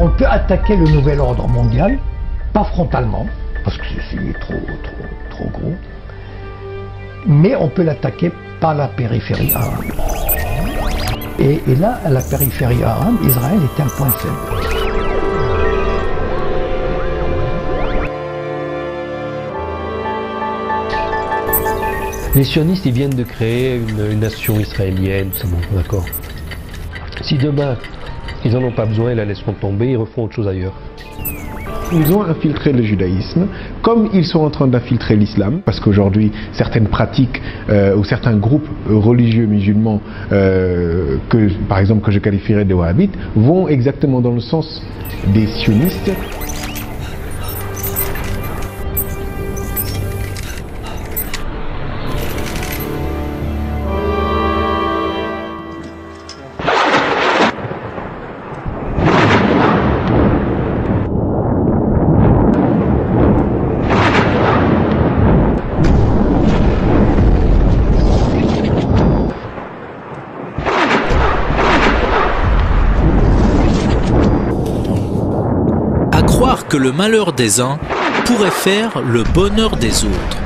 On peut attaquer le nouvel ordre mondial, pas frontalement, parce que c'est trop gros, mais on peut l'attaquer par la périphérie arabe. Et là, à la périphérie arabe, Israël est un point faible. Les sionistes, ils viennent de créer une nation israélienne, c'est bon, d'accord. Si demain, ils n'en ont pas besoin, ils la laisseront tomber, ils refont autre chose ailleurs. Ils ont infiltré le judaïsme, comme ils sont en train d'infiltrer l'islam, parce qu'aujourd'hui, certaines pratiques ou certains groupes religieux musulmans, par exemple que je qualifierais de wahhabites, vont exactement dans le sens des sionistes. Que le malheur des uns pourrait faire le bonheur des autres.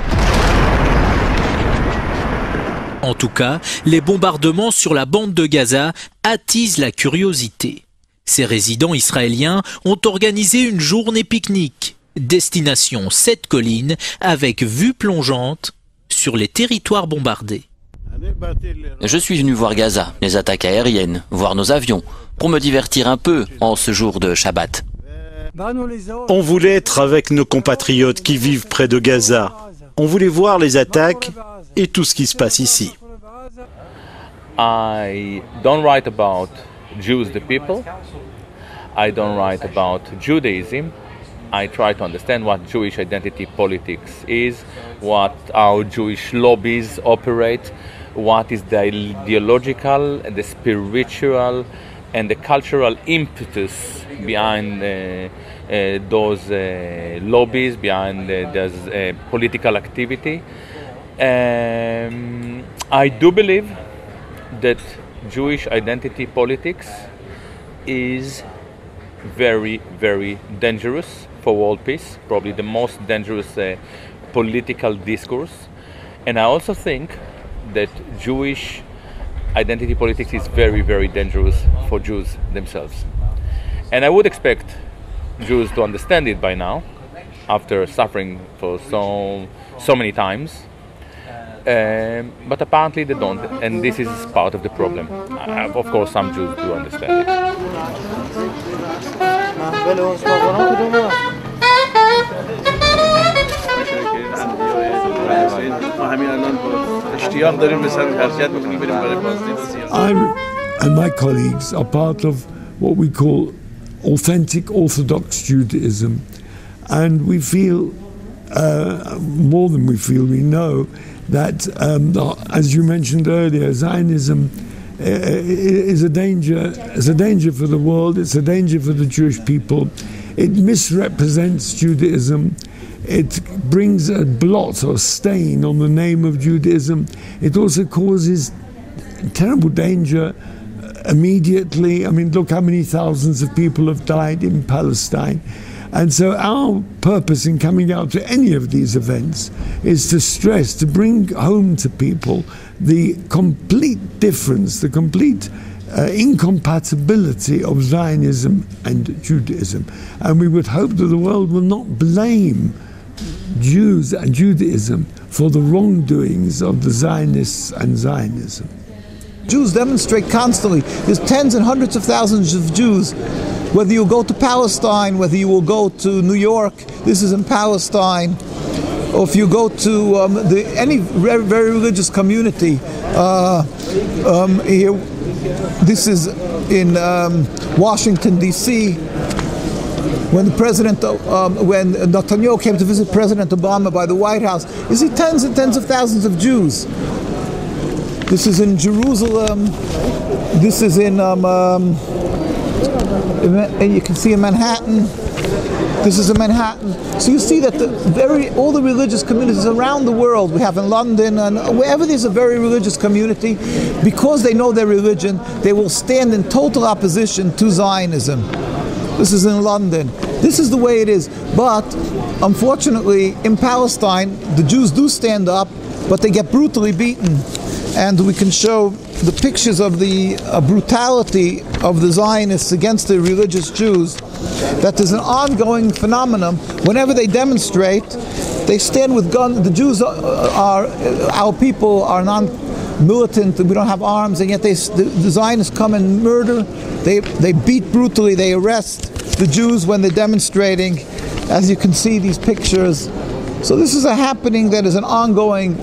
En tout cas, les bombardements sur la bande de Gaza attisent la curiosité. Ces résidents israéliens ont organisé une journée pique-nique, destination 7 collines avec vue plongeante sur les territoires bombardés. Je suis venu voir Gaza, les attaques aériennes, voir nos avions, pour me divertir un peu en ce jour de Shabbat. On voulait être avec nos compatriotes qui vivent près de Gaza. On voulait voir les attaques et tout ce qui se passe ici. I don't write about Jews, the people. I don't write about Judaism. I try to understand what Jewish identity politics is, how Jewish lobbies operate, what is the ideological, the spiritual, and the cultural impetus behind those lobbies, behind those political activity. I do believe that Jewish identity politics is very, very dangerous for world peace, probably the most dangerous political discourse. And I also think that Jewish identity politics is very, very dangerous for Jews themselves. And I would expect Jews to understand it by now, after suffering for so many times. But apparently they don't, and this is part of the problem. Of course, some Jews do understand it. I and my colleagues are part of what we call authentic Orthodox Judaism, and we feel, more than we feel, we know that, as you mentioned earlier, Zionism is a danger. It's a danger for the world. It's a danger for the Jewish people. It misrepresents Judaism. It brings a blot or stain on the name of Judaism. It also causes terrible danger immediately. I mean, look how many thousands of people have died in Palestine. And so our purpose in coming out to any of these events is to stress, to bring home to people the complete difference, the complete incompatibility of Zionism and Judaism. And we would hope that the world will not blame Jews and Judaism for the wrongdoings of the Zionists and Zionism. Jews demonstrate constantly. There's tens and hundreds of thousands of Jews. Whether you go to Palestine, whether you will go to New York, this is in Palestine, or if you go to any very, very religious community, here, this is in Washington, D.C., when the president, when Netanyahu came to visit President Obama by the White House, you see tens and tens of thousands of Jews. This is in Jerusalem. This is in, you can see in Manhattan. This is in Manhattan. So you see that all the religious communities around the world, we have in London and wherever there's a very religious community, because they know their religion, they will stand in total opposition to Zionism. This is in London. This is the way it is. But unfortunately, in Palestine, the Jews do stand up, but they get brutally beaten. And we can show the pictures of the brutality of the Zionists against the religious Jews. That there's an ongoing phenomenon. Whenever they demonstrate, they stand with guns. The Jews are our people are non-militant. We don't have arms, and yet the Zionists come and murder. They beat brutally. They arrest the Jews when they're demonstrating, as you can see these pictures. So this is a happening that is an ongoing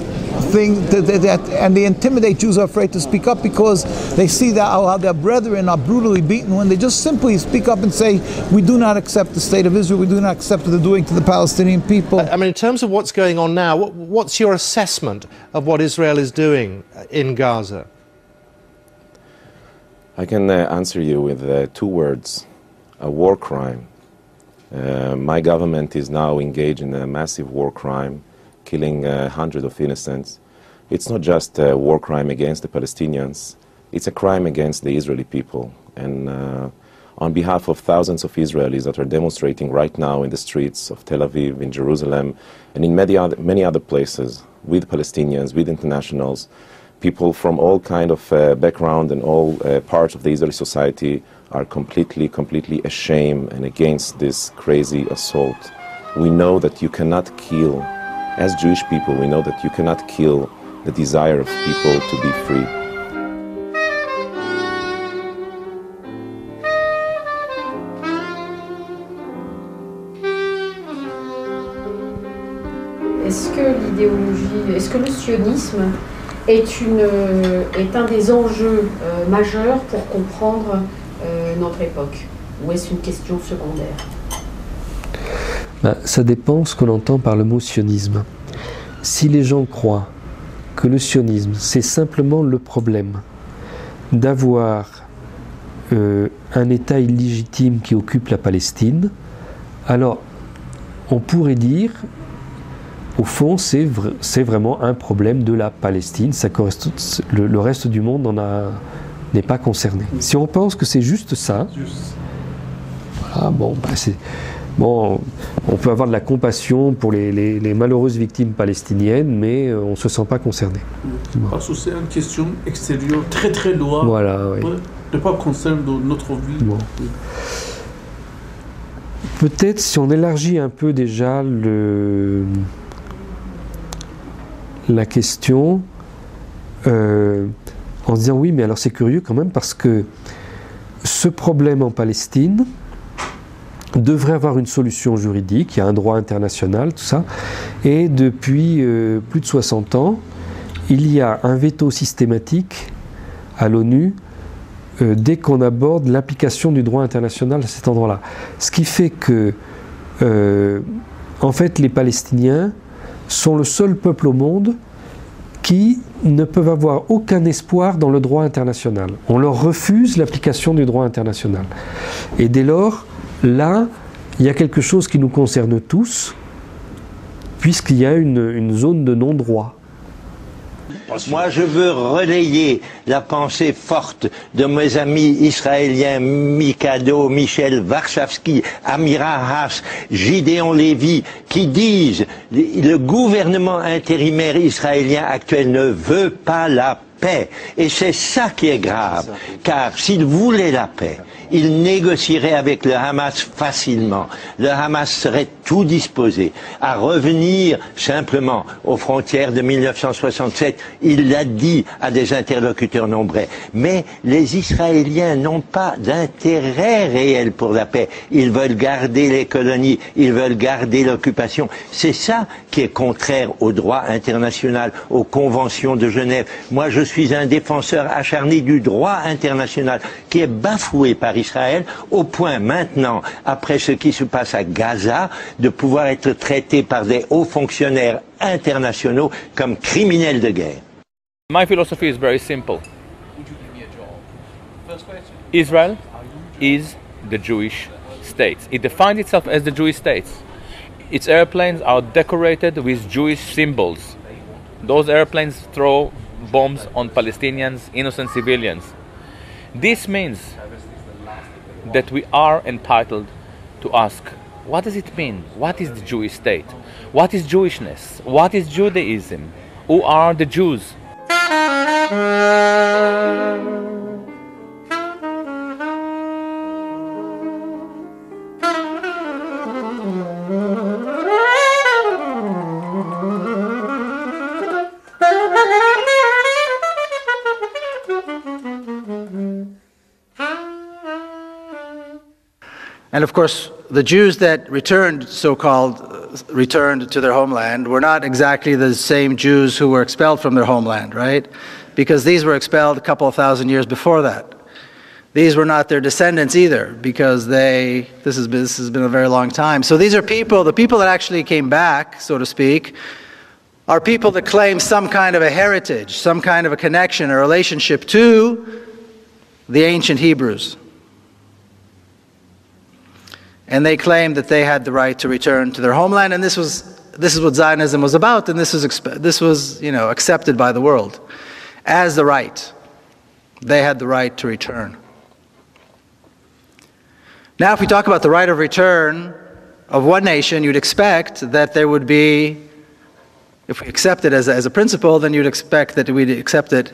thing, and they intimidate. Jews are afraid to speak up because they see that how their brethren are brutally beaten when they just simply speak up and say, we do not accept the state of Israel, we do not accept what they're doing to the Palestinian people. I mean, in terms of what's going on now, what's your assessment of what Israel is doing in Gaza? I can answer you with 2 words: a war crime. My government is now engaged in a massive war crime, killing hundreds of innocents. It's not just a war crime against the Palestinians, it's a crime against the Israeli people. And on behalf of thousands of Israelis that are demonstrating right now in the streets of Tel Aviv, in Jerusalem, and in many other places, with Palestinians, with internationals, people from all kind of background and all parts of the Israeli society are completely ashamed and against this crazy assault. We know that you cannot kill, as Jewish people, we know that you cannot kill the desire of people to be free. Est-ce que le sionisme est un des enjeux majeurs pour comprendre notre époque, ou est-ce une question secondaire? Ça dépend ce qu'on entend par le mot sionisme. Si les gens croient que le sionisme, c'est simplement le problème d'avoir un État illégitime qui occupe la Palestine, alors on pourrait dire, au fond, c'est vraiment un problème de la Palestine. Le reste du monde n'est pas concerné. Si on pense que c'est juste ça, voilà, bon, on peut avoir de la compassion pour les malheureuses victimes palestiniennes, mais on ne se sent pas concerné. Parce que c'est une question extérieure très loin, voilà, oui. Ne pas concerner notre vie. Bon. Peut-être si on élargit un peu déjà la question en se disant oui, mais alors c'est curieux quand même parce que ce problème en Palestine devrait avoir une solution juridique, il y a un droit international, tout ça, et depuis plus de 60 ans, il y a un veto systématique à l'ONU dès qu'on aborde l'application du droit international à cet endroit-là. Ce qui fait que, en fait, les Palestiniens sont le seul peuple au monde qui ne peuvent avoir aucun espoir dans le droit international. On leur refuse l'application du droit international. Et dès lors, là, il y a quelque chose qui nous concerne tous, puisqu'il y a une zone de non-droit. Moi, je veux relayer la pensée forte de mes amis israéliens Mikado, Michel Warshawski, Amira Haas, Gideon Lévy, qui disent le gouvernement intérimaire israélien actuel ne veut pas la paix. Et c'est ça qui est grave, car s'il voulait la paix, il négocierait avec le Hamas facilement. Le Hamas serait tout disposé à revenir simplement aux frontières de 1967. Il l'a dit à des interlocuteurs nombreux. Mais les Israéliens n'ont pas d'intérêt réel pour la paix. Ils veulent garder les colonies, ils veulent garder l'occupation. C'est ça qui est contraire au droit international, aux conventions de Genève. Moi, je suis un défenseur acharné du droit international qui est bafoué par Israël, au point maintenant, après ce qui se passe à Gaza, de pouvoir être traité par des hauts fonctionnaires internationaux comme criminels de guerre. My philosophy is very simple. Israel is the Jewish state. It defines itself as the Jewish state. Its airplanes are decorated with Jewish symbols. Those airplanes throw bombs on Palestinians, innocent civilians. This means that we are entitled to ask, what does it mean? What is the Jewish state? What is Jewishness? What is Judaism? Who are the Jews? And of course, the Jews that returned, so-called, returned to their homeland were not exactly the same Jews who were expelled from their homeland, right? Because these were expelled a couple of thousand years before that. These were not their descendants either, because this has been a very long time. So these are people, the people that actually came back, so to speak, are people that claim some kind of a heritage, some kind of a connection, a relationship to the ancient Hebrews. And they claimed that they had the right to return to their homeland, and this is what Zionism was about, and this was accepted by the world as the right. They had the right to return. Now, if we talk about the right of return of one nation, you'd expect that there would be, if we accept it as a principle, then you'd expect that we'd accept it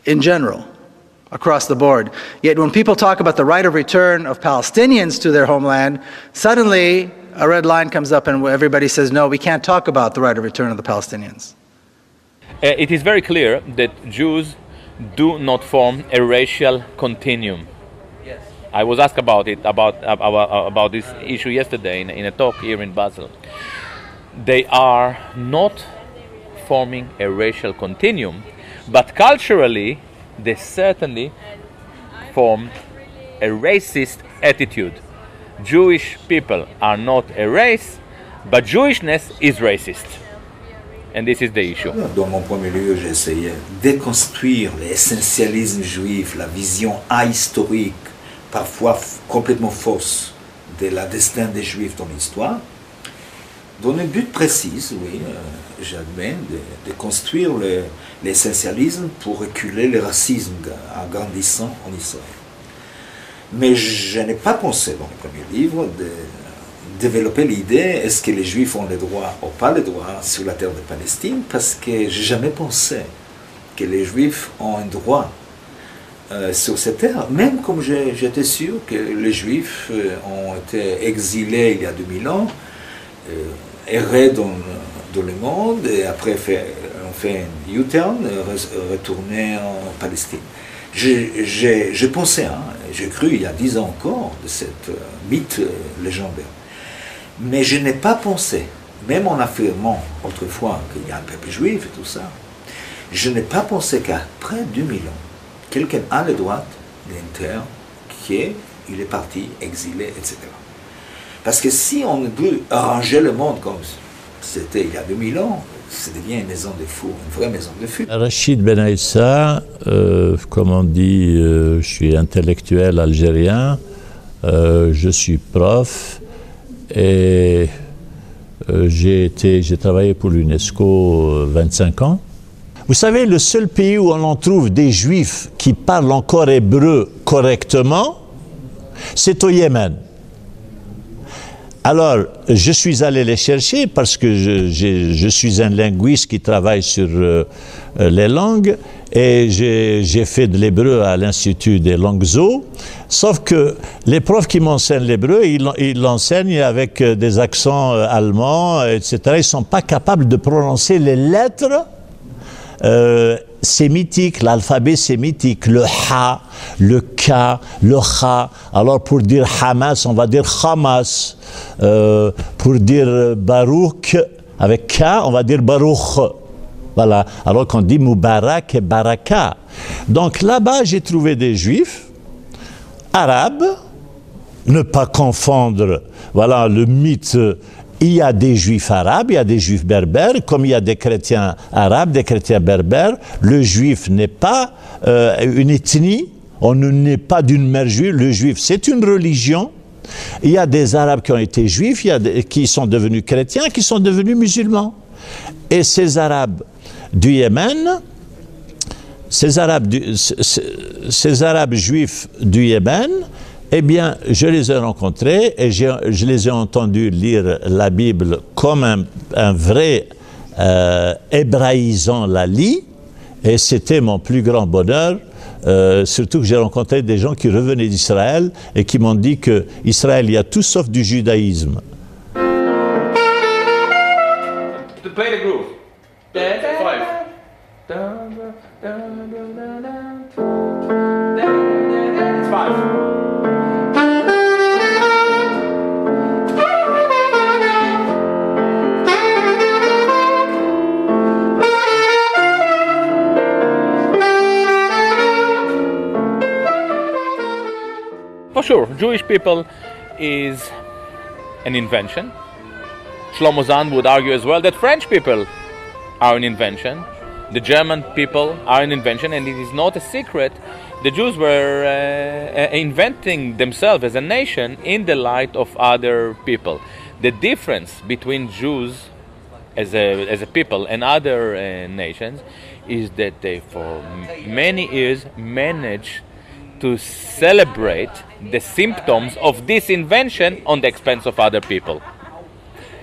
in general, across the board. Yet when people talk about the right of return of Palestinians to their homeland, suddenly a red line comes up and everybody says, no, we can't talk about the right of return of the Palestinians. It is very clear that Jews do not form a racial continuum. Yes. I was asked about it, about this issue yesterday in a talk here in Basel. They are not forming a racial continuum, but culturally they certainly form a racist attitude. Jewish people are not a race, but Jewishness is racist. And this is the issue. Dans mon premier lieu, j'ai essayé de déconstruire l'essentialisme juif, la vision ahistorique, parfois complètement fausse, de la destin des Juifs dans l'histoire, dans un but précis, oui, j'admets, de construire l'essentialisme pour reculer le racisme agrandissant en Israël. Mais je n'ai pas pensé dans le premier livre de développer l'idée, est-ce que les Juifs ont le droit ou pas le droit sur la terre de Palestine, parce que je n'ai jamais pensé que les Juifs ont un droit sur cette terre, même comme j'étais sûr que les Juifs ont été exilés il y a 2000 ans, errer dans le monde et après on fait un U-turn, retourner en Palestine. J'ai pensé, j'ai cru il y a 10 ans encore de cette mythe légendaire. Mais je n'ai pas pensé, même en affirmant autrefois qu'il y a un peuple juif et tout ça, je n'ai pas pensé qu'après 2000 ans, quelqu'un a le droit d'une terre qui est, il est parti, exilé, etc. Parce que si on veut arranger le monde comme c'était il y a 2000 ans, ça devient une maison de fous, une vraie maison de fous. Rachid Ben Aïssa, comme on dit, je suis intellectuel algérien, je suis prof et j'ai travaillé pour l'UNESCO 25 ans. Vous savez, le seul pays où on en trouve des juifs qui parlent encore hébreu correctement, c'est au Yémen. Alors, je suis allé les chercher parce que je suis un linguiste qui travaille sur les langues et j'ai fait de l'hébreu à l'Institut des langues zo. Sauf que les profs qui m'enseignent l'hébreu, ils l'enseignent avec des accents allemands, etc. Ils ne sont pas capables de prononcer les lettres sémitique, l'alphabet sémitique, le ha, le ka, le kha. Alors pour dire Hamas, on va dire Hamas. Pour dire Baruch, avec ka, on va dire Baruch. Voilà. Alors qu'on dit Mubarak et Baraka. Donc là-bas, j'ai trouvé des juifs arabes, ne pas confondre, voilà, le mythe. Il y a des juifs arabes, il y a des juifs berbères, comme il y a des chrétiens arabes, des chrétiens berbères. Le juif n'est pas une ethnie, on ne naît pas d'une mère juive. Le juif, c'est une religion. Il y a des arabes qui ont été juifs, il y a qui sont devenus chrétiens, qui sont devenus musulmans. Et ces arabes du Yémen, ces arabes juifs du Yémen, Eh bien, je les ai rencontrés et je les ai entendus lire la Bible comme un vrai hébraïsant la lit, et c'était mon plus grand bonheur, surtout que j'ai rencontré des gens qui revenaient d'Israël et qui m'ont dit qu'Israël, il y a tout sauf du judaïsme. To play the groove. 5. For sure, Jewish people is an invention. Shlomo Zahn would argue as well that French people are an invention. The German people are an invention, and it is not a secret. The Jews were inventing themselves as a nation in the light of other people. The difference between Jews as a people and other nations is that they for many years managed to celebrate the symptoms of this invention on the expense of other people.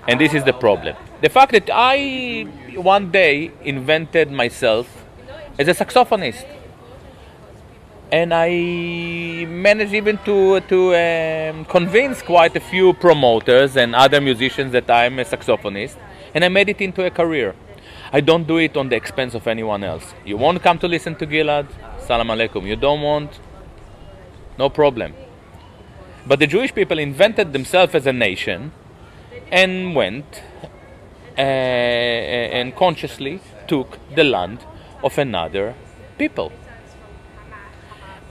And this is the problem. The fact that I one day invented myself as a saxophonist, and I managed even to convince quite a few promoters and other musicians that I'm a saxophonist, and I made it into a career. I don't do it on the expense of anyone else. You want to come to listen to Gilad? Salam alaikum. You don't want? No problem. But the Jewish people invented themselves as a nation and went and consciously took the land of another people.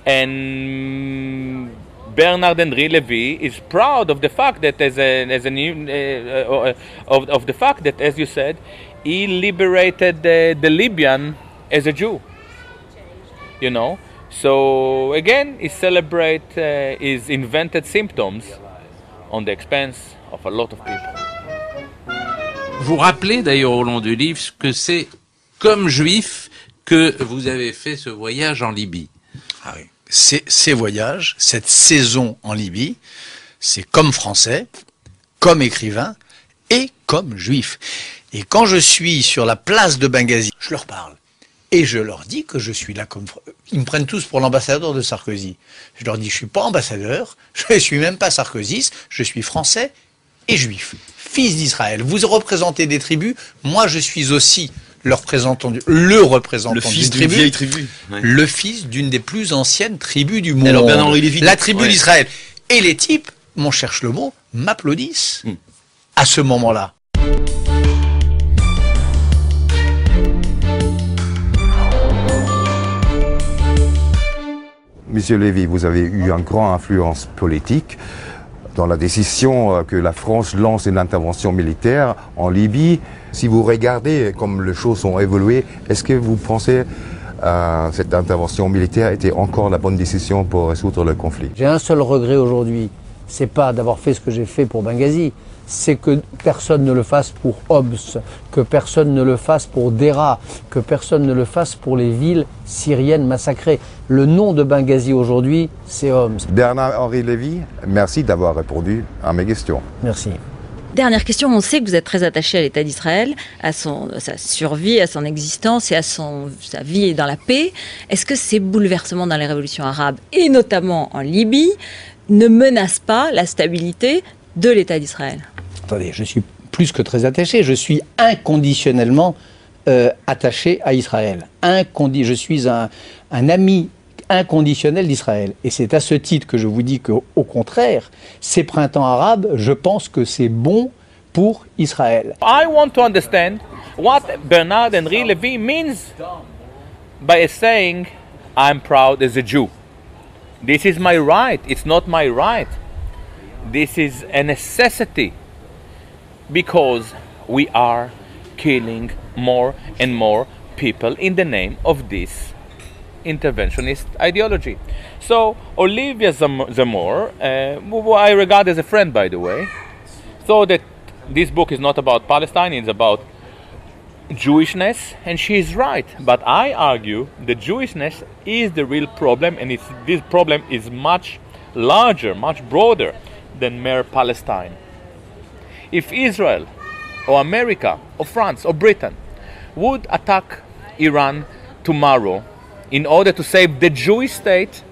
And Bernard-Henri Lévy is proud of the fact that as you said, he liberated the Libyan as a Jew. You know, so again, he celebrates his invented symptoms on the expense of a lot of people. Vous rappelez d'ailleurs au long du livre que c'est comme juif que vous avez fait ce voyage en Libye. Ah oui. Ces voyages, cette saison en Libye, c'est comme français, comme écrivain et comme juif. Et quand je suis sur la place de Benghazi, je leur parle. Et je leur dis que je suis là comme... Ils me prennent tous pour l'ambassadeur de Sarkozy. Je leur dis, je suis pas ambassadeur, je suis même pas sarkozyste, je suis français et juif. Fils d'Israël. Vous représentez des tribus, moi je suis aussi le représentant d'une vieille tribu. Ouais. Le fils d'une des plus anciennes tribus du monde. Alors Bernard-Henri Lévy, la tribu d'Israël. Et les types, mon cher Shlomo, m'applaudissent à ce moment-là. Monsieur Lévy, vous avez eu une grande influence politique dans la décision que la France lance une intervention militaire en Libye. Si vous regardez comme les choses ont évolué, est-ce que vous pensez que cette intervention militaire était encore la bonne décision pour résoudre le conflit? J'ai un seul regret aujourd'hui, c'est pas d'avoir fait ce que j'ai fait pour Benghazi, c'est que personne ne le fasse pour Homs, que personne ne le fasse pour Deraa, que personne ne le fasse pour les villes syriennes massacrées. Le nom de Benghazi aujourd'hui, c'est Homs. Bernard-Henri Lévy, merci d'avoir répondu à mes questions. Merci. Dernière question, on sait que vous êtes très attaché à l'État d'Israël, à sa survie, à son existence et à sa vie dans la paix. Est-ce que ces bouleversements dans les révolutions arabes, et notamment en Libye, ne menacent pas la stabilité de l'État d'Israël? Attendez, je suis plus que très attaché, je suis inconditionnellement attaché à Israël. Je suis un ami inconditionnel d'Israël. Et c'est à ce titre que je vous dis qu'au contraire, ces printemps arabes, je pense que c'est bon pour Israël. I want to understand what Bernard-Henri Lévy means by saying, I'm proud as a Jew. This is my right. It's not my right. This is a necessity because we are killing more and more people in the name of this interventionist ideology. So Olivia Zamor, who I regard as a friend, by the way, thought that this book is not about Palestine, it's about Jewishness, and she is right. But I argue that Jewishness is the real problem, and this problem is much larger, much broader than mere Palestine. If Israel or America or France or Britain would attack Iran tomorrow in order to save the Jewish state,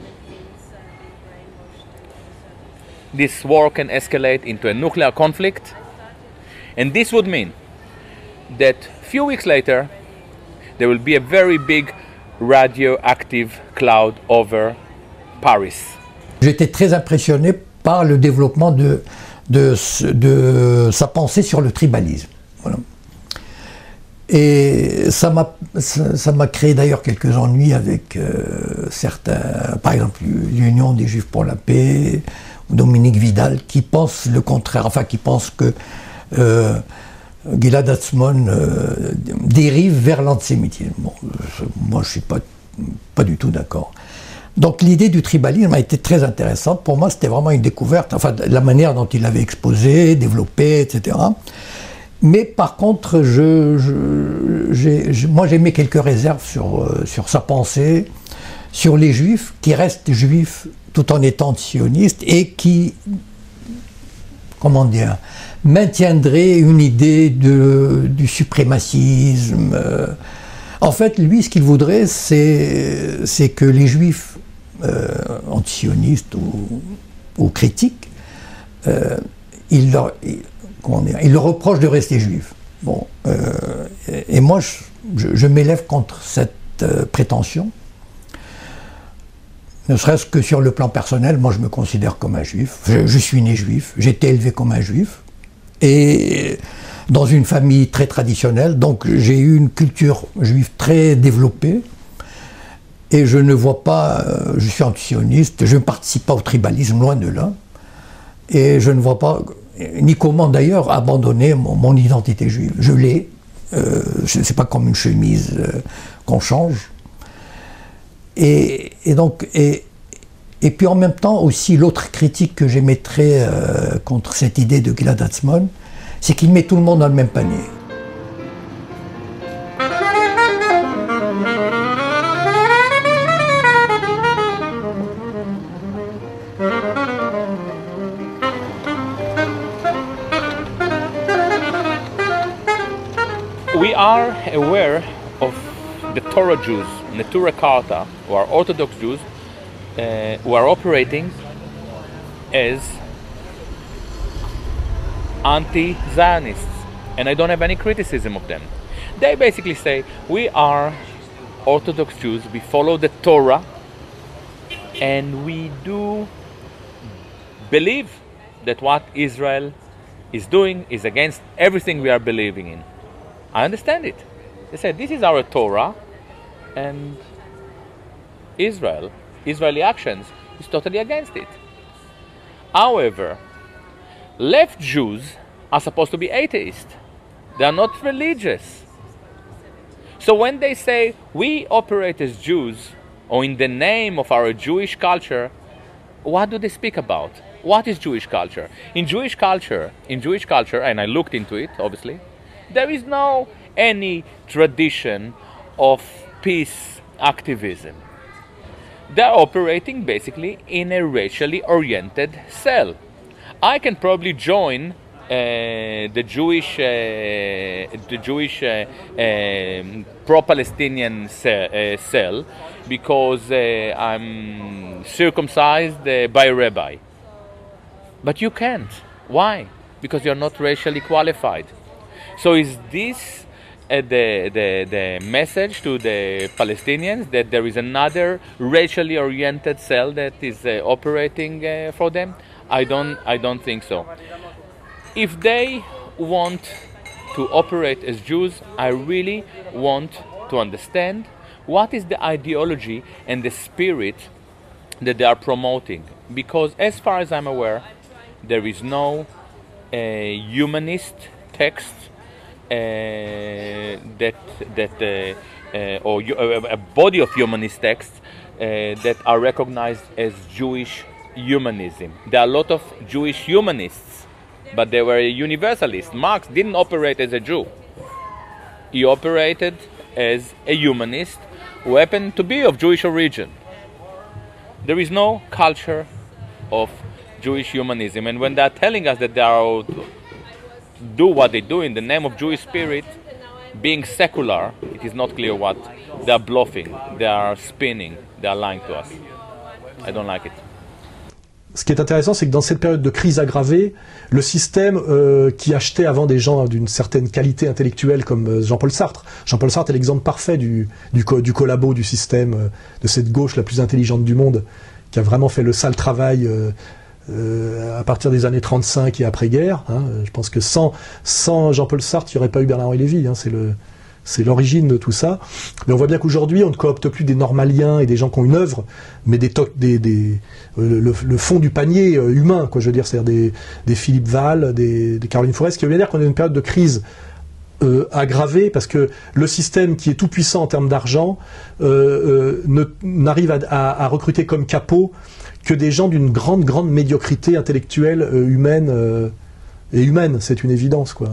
this war can escalate into a nuclear conflict, and this would mean that a few weeks later there will be a very big radioactive cloud over Paris. J'étais très impressionné par le développement de sa pensée sur le tribalisme. Voilà. Et ça m'a créé d'ailleurs quelques ennuis avec certains, par exemple l'Union des Juifs pour la paix, ou Dominique Vidal, qui pense le contraire, enfin qui pense que Gilad Atzmon dérive vers l'antisémitisme. Bon, moi je ne suis pas du tout d'accord. Donc l'idée du tribalisme a été très intéressante. Pour moi, c'était vraiment une découverte, enfin la manière dont il l'avait exposé, développé, etc. Mais par contre, moi j'aimais quelques réserves sur sa pensée, sur les juifs qui restent juifs tout en étant sionistes et qui, comment dire, maintiendraient une idée du suprémacisme. En fait, lui, ce qu'il voudrait, c'est que les juifs antisionistes ou critiques, il leur reproche de rester juif. Bon, et moi, je m'élève contre cette prétention. Ne serait-ce que sur le plan personnel, moi je me considère comme un juif. Je suis né juif, j'ai été élevé comme un juif. Et dans une famille très traditionnelle, donc j'ai eu une culture juive très développée. Et je ne vois pas, je suis antisioniste, je ne participe pas au tribalisme, loin de là. Et je ne vois pas, ni comment d'ailleurs, abandonner mon identité juive. Je l'ai, c'est pas comme une chemise qu'on change. Et puis en même temps aussi, l'autre critique que j'émettrais contre cette idée de Gilad Atzmon, c'est qu'il met tout le monde dans le même panier. We are aware of the Torah Jews, Neturei Karta, who are Orthodox Jews, who are operating as anti-Zionists, and I don't have any criticism of them. They basically say, we are Orthodox Jews, we follow the Torah, and we do believe that what Israel is doing is against everything we are believing in. I understand it. They said, this is our Torah, and Israeli actions is totally against it. However, left Jews are supposed to be atheists. They are not religious. So when they say, we operate as Jews, or in the name of our Jewish culture, what do they speak about? What is Jewish culture? In Jewish culture, and I looked into it, obviously, there is no any tradition of peace activism. They're operating basically in a racially oriented cell. I can probably join the Jewish pro-Palestinian cell because I'm circumcised by a rabbi. But you can't. Why? Because you're not racially qualified. So is this the message to the Palestinians that there is another racially oriented cell that is operating for them? I don't think so. If they want to operate as Jews, I really want to understand what is the ideology and the spirit that they are promoting. Because as far as I'm aware, there is no humanist text or a body of humanist texts that are recognized as Jewish humanism. There are a lot of Jewish humanists, but they were universalists. Marx didn't operate as a Jew. He operated as a humanist who happened to be of Jewish origin. There is no culture of Jewish humanism. And when they're telling us that they are do what they do in the name of Jewish spirit, being secular, it is not clear what they are bluffing, they are spinning, they are lying to us. I don't like it. Ce qui est intéressant, c'est que dans cette période de crise aggravée, le système qui achetait avant des gens d'une certaine qualité intellectuelle comme Jean-Paul Sartre. Jean-Paul Sartre est l'exemple parfait du collabo du système, de cette gauche la plus intelligente du monde, qui a vraiment fait le sale travail à partir des années 35 et après-guerre. Hein. Je pense que sans Jean-Paul Sartre, il n'y aurait pas eu Bernard-Henri Lévy. Hein. C'est l'origine de tout ça. Mais on voit bien qu'aujourd'hui, on ne coopte plus des normaliens et des gens qui ont une œuvre, mais le fond du panier humain, quoi, je veux dire, c'est-à-dire des Philippe Val, des Caroline Forest, ce qui veut bien dire qu'on est dans une période de crise aggravée, parce que le système qui est tout puissant en termes d'argent n'arrive à recruter comme capot que des gens d'une grande médiocrité intellectuelle, humaine, c'est une évidence, quoi.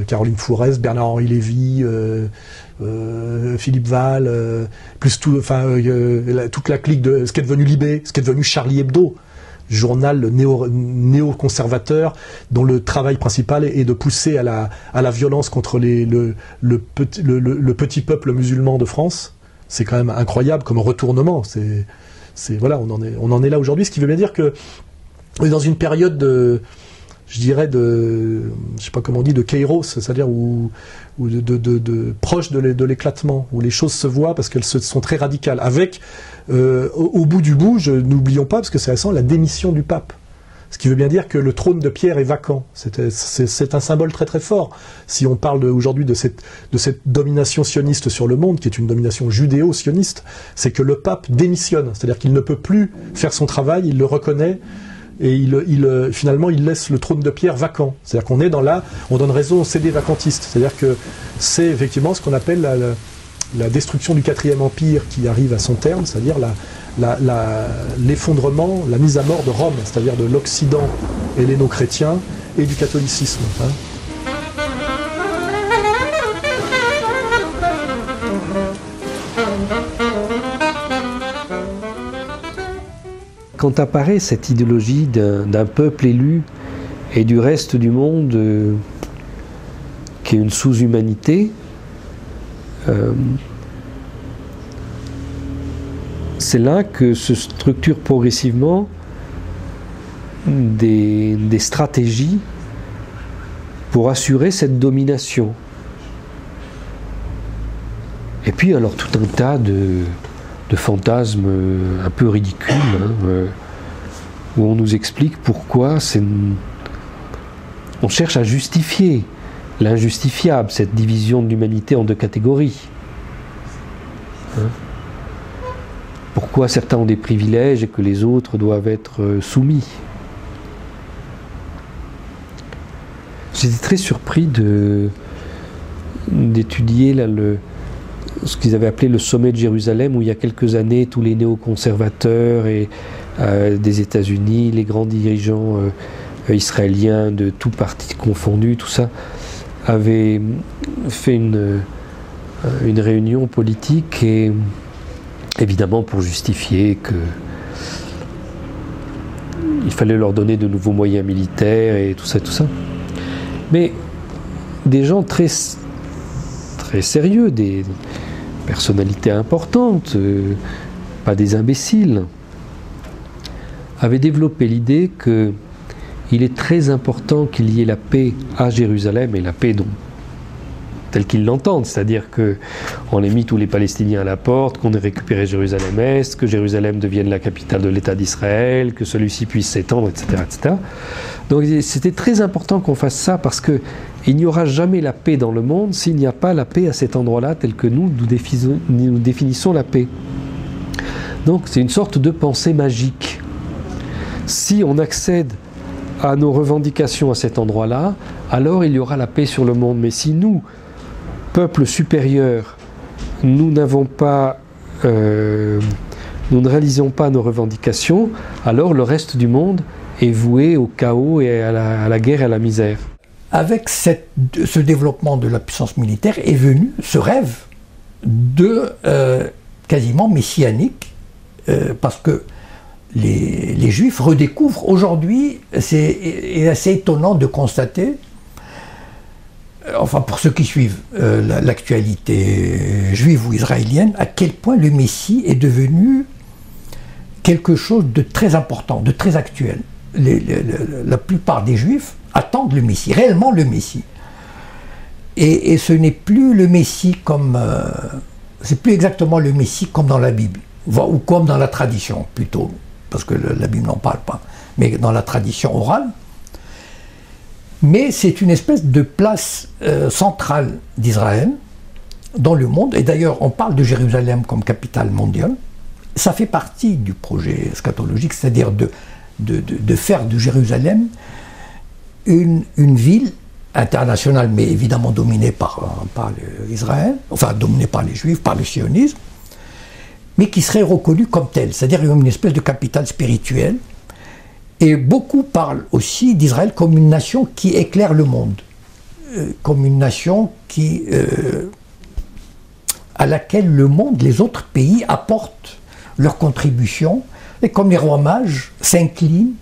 Caroline Fourès, Bernard-Henri Lévy, Philippe Val, plus toute la clique de ce qui est devenu Libé, ce qui est devenu Charlie Hebdo, journal néo-conservateur dont le travail principal est de pousser à la violence contre le petit peuple musulman de France. C'est quand même incroyable comme retournement. Voilà, on en est là aujourd'hui, ce qui veut bien dire que on est dans une période de, je dirais, je sais pas comment on dit, de kairos, c'est-à-dire proche de l'éclatement, où les choses se voient parce qu'elles sont très radicales. Avec, au bout du bout, n'oublions pas, parce que c'est récent, la démission du pape. Ce qui veut bien dire que le trône de Pierre est vacant. C'est un symbole très très fort. Si on parle aujourd'hui de cette domination sioniste sur le monde, qui est une domination judéo-sioniste, c'est que le pape démissionne. C'est-à-dire qu'il ne peut plus faire son travail, il le reconnaît, et finalement il laisse le trône de Pierre vacant. C'est-à-dire qu'on est on donne raison aux CD vacantistes. C'est-à-dire que c'est effectivement ce qu'on appelle la destruction du 4e Empire qui arrive à son terme, c'est-à-dire l'effondrement, la mise à mort de Rome, c'est-à-dire de l'Occident helléno-chrétien et du catholicisme. Hein. Quand apparaît cette idéologie d'un peuple élu et du reste du monde qui est une sous-humanité, c'est là que se structurent progressivement des stratégies pour assurer cette domination. Et puis alors tout un tas de fantasmes un peu ridicules, hein, où on nous explique pourquoi on cherche à justifier l'injustifiable, cette division de l'humanité en deux catégories. Hein? Pourquoi certains ont des privilèges et que les autres doivent être soumis. J'étais très surpris d'étudier là, ce qu'ils avaient appelé le sommet de Jérusalem, où il y a quelques années, tous les néoconservateurs des États-Unis, les grands dirigeants israéliens de tous partis confondus, tout ça, avaient fait une réunion politique, et évidemment pour justifier qu'il fallait leur donner de nouveaux moyens militaires et tout ça. Mais des gens très sérieux, des personnalités importantes, pas des imbéciles, avaient développé l'idée qu'il est très important qu'il y ait la paix à Jérusalem, et la paix telle qu'ils l'entendent, c'est-à-dire qu'on ait mis tous les Palestiniens à la porte, qu'on ait récupéré Jérusalem-Est, que Jérusalem devienne la capitale de l'État d'Israël, que celui-ci puisse s'étendre, etc., etc. Donc c'était très important qu'on fasse ça, parce qu'il n'y aura jamais la paix dans le monde s'il n'y a pas la paix à cet endroit-là, tel que nous définissons la paix. Donc c'est une sorte de pensée magique. Si on accède à nos revendications à cet endroit-là, alors il y aura la paix sur le monde. Mais si nous, peuple supérieur, nous ne réalisons pas nos revendications, alors le reste du monde est voué au chaos et à la guerre et à la misère. Avec ce développement de la puissance militaire est venu ce rêve quasiment messianique, parce que les les Juifs redécouvrent aujourd'hui, c'est assez étonnant de constater, enfin pour ceux qui suivent l'actualité juive ou israélienne, à quel point le Messie est devenu quelque chose de très important, de très actuel. La plupart des Juifs attendent le Messie, réellement le Messie. Et ce n'est plus le Messie comme... c'est plus exactement le Messie comme dans la Bible, ou comme dans la tradition plutôt, parce que la Bible n'en parle pas, mais dans la tradition orale. Mais c'est une espèce de place centrale d'Israël dans le monde, et d'ailleurs on parle de Jérusalem comme capitale mondiale. Ça fait partie du projet eschatologique, c'est-à-dire de faire de Jérusalem une ville internationale, mais évidemment dominée par Israël, enfin dominée par les Juifs, par le sionisme, mais qui serait reconnue comme telle, c'est-à-dire une espèce de capitale spirituelle. Et beaucoup parlent aussi d'Israël comme une nation qui éclaire le monde, comme une nation à laquelle le monde, les autres pays apportent leur contribution, et comme les rois mages s'inclinent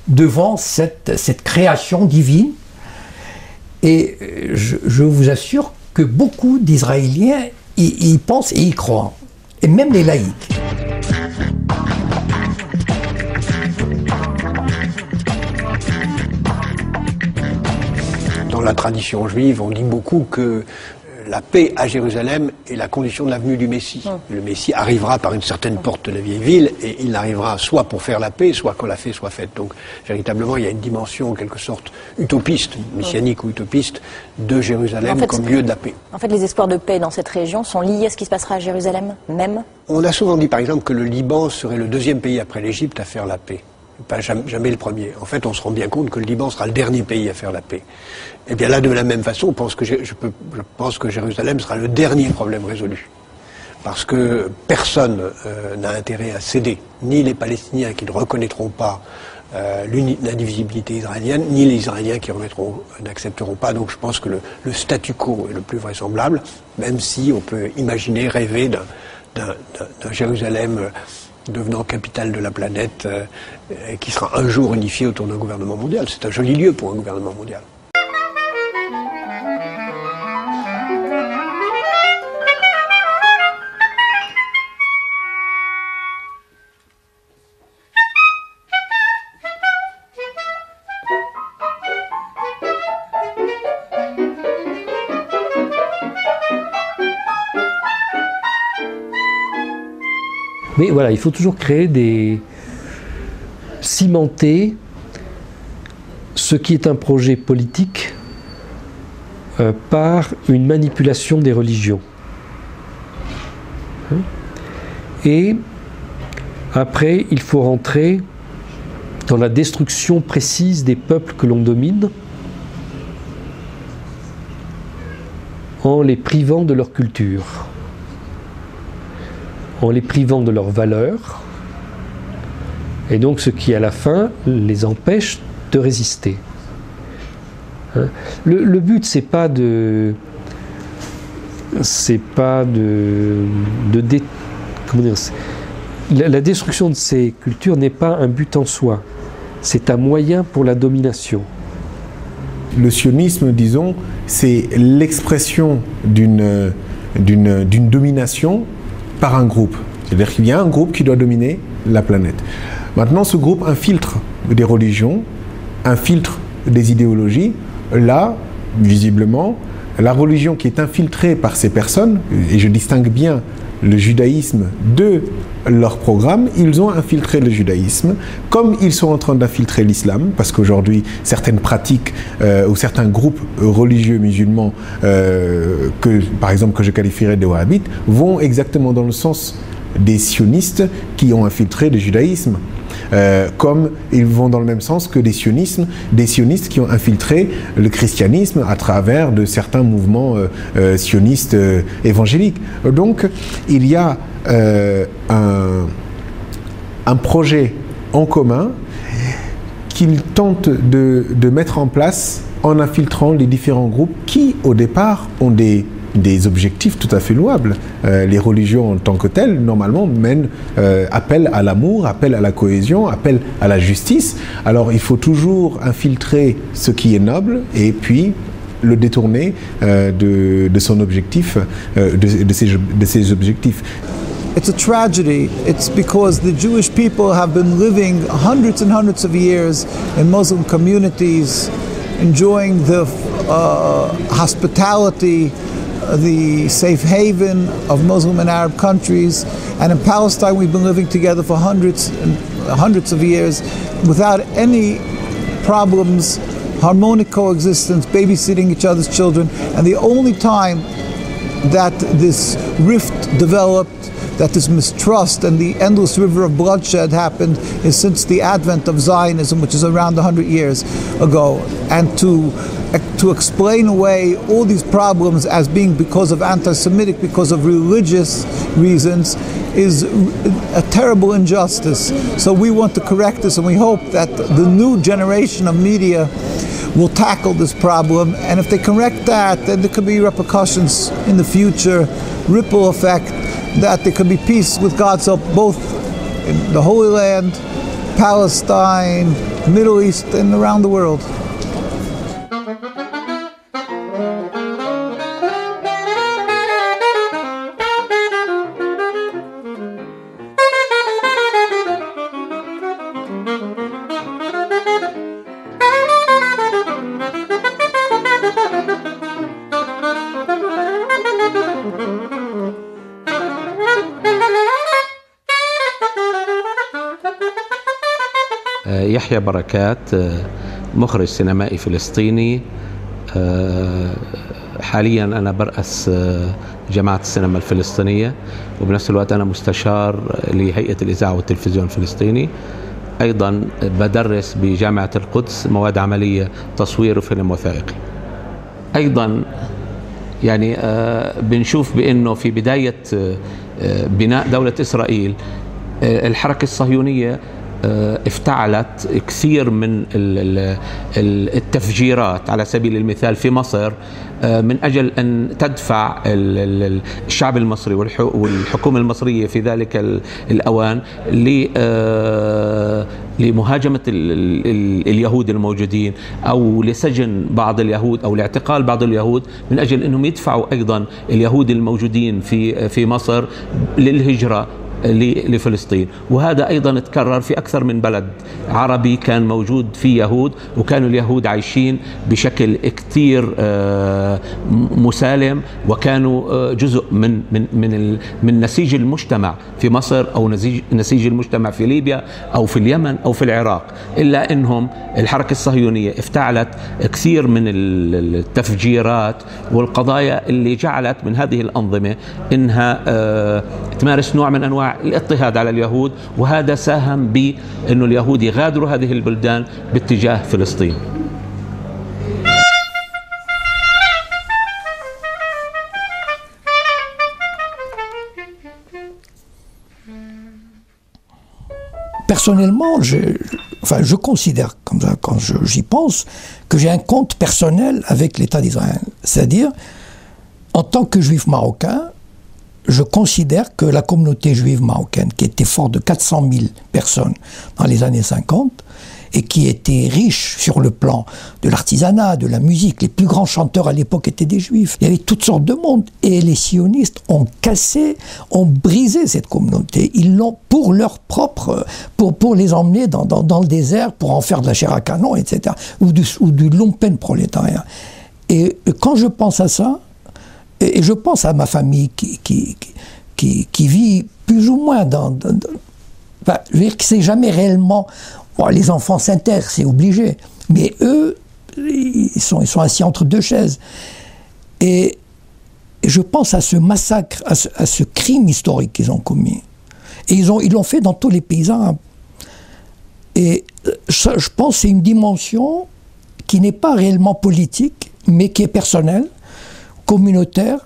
devant cette création divine. Et je vous assure que beaucoup d'Israéliens y pensent et y croient, et même les laïcs. Dans la tradition juive, on dit beaucoup que la paix à Jérusalem est la condition de la venue du Messie. Le Messie arrivera par une certaine porte de la vieille ville, et il arrivera soit pour faire la paix, soit quand la paix soit faite. Donc véritablement, il y a une dimension en quelque sorte utopiste, messianique ou utopiste, de Jérusalem comme lieu de la paix. En fait, les espoirs de paix dans cette région sont liés à ce qui se passera à Jérusalem même. On a souvent dit par exemple que le Liban serait le deuxième pays après l'Égypte à faire la paix. Pas jamais le premier. En fait, on se rend bien compte que le Liban sera le dernier pays à faire la paix. Et bien là, de la même façon, je pense que Jérusalem sera le dernier problème résolu. Parce que personne n'a intérêt à céder, ni les Palestiniens qui ne reconnaîtront pas l'indivisibilité israélienne, ni les Israéliens qui n'accepteront pas. Donc je pense que le statu quo est le plus vraisemblable, même si on peut imaginer, rêver d'un Jérusalem devenant capitale de la planète, qui sera un jour unifié autour d'un gouvernement mondial. C'est un joli lieu pour un gouvernement mondial. Mais voilà, il faut toujours cimenter ce qui est un projet politique par une manipulation des religions. Et après, il faut rentrer dans la destruction précise des peuples que l'on domine, en les privant de leur culture, en les privant de leurs valeurs, et donc ce qui à la fin les empêche de résister. Le but c'est pas comment dire, la destruction de ces cultures n'est pas un but en soi, c'est un moyen pour la domination. Le sionisme, disons, c'est l'expression d'une domination par un groupe. C'est-à-dire qu'il y a un groupe qui doit dominer la planète. Maintenant, ce groupe infiltre des religions, infiltre des idéologies. Là, visiblement, la religion qui est infiltrée par ces personnes, et je distingue bien le judaïsme de leur programme, ils ont infiltré le judaïsme, comme ils sont en train d'infiltrer l'islam, parce qu'aujourd'hui, certaines pratiques ou certains groupes religieux musulmans, par exemple, que je qualifierais de wahhabites, vont exactement dans le sens des sionistes qui ont infiltré le judaïsme. Comme ils vont dans le même sens que des sionistes qui ont infiltré le christianisme à travers de certains mouvements sionistes évangéliques. Donc, il y a un projet en commun qu'ils tentent de mettre en place en infiltrant les différents groupes qui, au départ, ont des des objectifs tout à fait louables. Les religions en tant que telles, normalement, appellent à l'amour, appellent à la cohésion, appellent à la justice. Alors il faut toujours infiltrer ce qui est noble et puis le détourner de son objectif, de ses objectifs. It's a tragedy. It's because the Jewish people have been living hundreds and hundreds of years in Muslim communities, enjoying the hospitality, the safe haven of Muslim and Arab countries. And in Palestine, we've been living together for hundreds and hundreds of years without any problems, harmonic coexistence, babysitting each other's children. And the only time that this rift developed, that this mistrust and the endless river of bloodshed happened is since the advent of Zionism, which is around 100 years ago. And to explain away all these problems as being because of anti-Semitic, because of religious reasons, is a terrible injustice. So we want to correct this, and we hope that the new generation of media will tackle this problem. And if they correct that, then there could be repercussions in the future, ripple effect, that there could be peace with God's help, both in the Holy Land, Palestine, Middle East, and around the world. يحيى بركات مخرج سينمائي فلسطيني. حاليا أنا برأس جماعة السينما الفلسطينية، وبنفس الوقت أنا مستشار لهيئة الإذاعة والتلفزيون الفلسطيني. أيضا بدرس بجامعة القدس مواد عملية تصوير وفيلم وثائقي. أيضا يعني بنشوف بأنه في بداية بناء دولة إسرائيل الحركة الصهيونية افتعلت كثير من التفجيرات على سبيل المثال في مصر من أجل أن تدفع الشعب المصري والحكومة المصرية في ذلك الأوان لمهاجمة اليهود الموجودين أو لسجن بعض اليهود أو لاعتقال بعض اليهود من أجل أنهم يدفعوا أيضا اليهود الموجودين في مصر للهجرة لفلسطين. وهذا أيضا تكرر في أكثر من بلد عربي كان موجود فيه يهود، وكانوا اليهود عايشين بشكل كثير مسالم، وكانوا جزء من نسيج المجتمع في مصر أو نسيج المجتمع في ليبيا أو في اليمن أو في العراق. إلا أنهم الحركة الصهيونية افتعلت كثير من التفجيرات والقضايا اللي جعلت من هذه الأنظمة إنها تمارس نوع من أنواع الاضطهاد على اليهود، وهذا ساهم بأن اليهود يغادروا هذه البلدان باتجاه فلسطين. Personnellement, je considère comme ça, quand j'y pense, que j'ai un compte personnel avec l'État d'Israël. C'est-à-dire, en tant que juif marocain, je considère que la communauté juive marocaine, qui était forte de 400 000 personnes dans les années 50, et qui était riche sur le plan de l'artisanat, de la musique, les plus grands chanteurs à l'époque étaient des juifs. Il y avait toutes sortes de monde. Et les sionistes ont cassé, ont brisé cette communauté. Ils l'ont pour leur propre, pour les emmener dans le désert, pour en faire de la chair à canon, etc. Ou du lumpen prolétariat. Et quand je pense à ça, et je pense à ma famille qui vit plus ou moins enfin, je veux dire que c'est jamais réellement... Bon, les enfants s'intègrent, c'est obligé. Mais eux, ils sont assis entre deux chaises. Et je pense à ce massacre, à ce crime historique qu'ils ont commis. Et ils l'ont fait dans tous les pays arabes. Et ça, je pense que c'est une dimension qui n'est pas réellement politique, mais qui est personnelle, communautaire,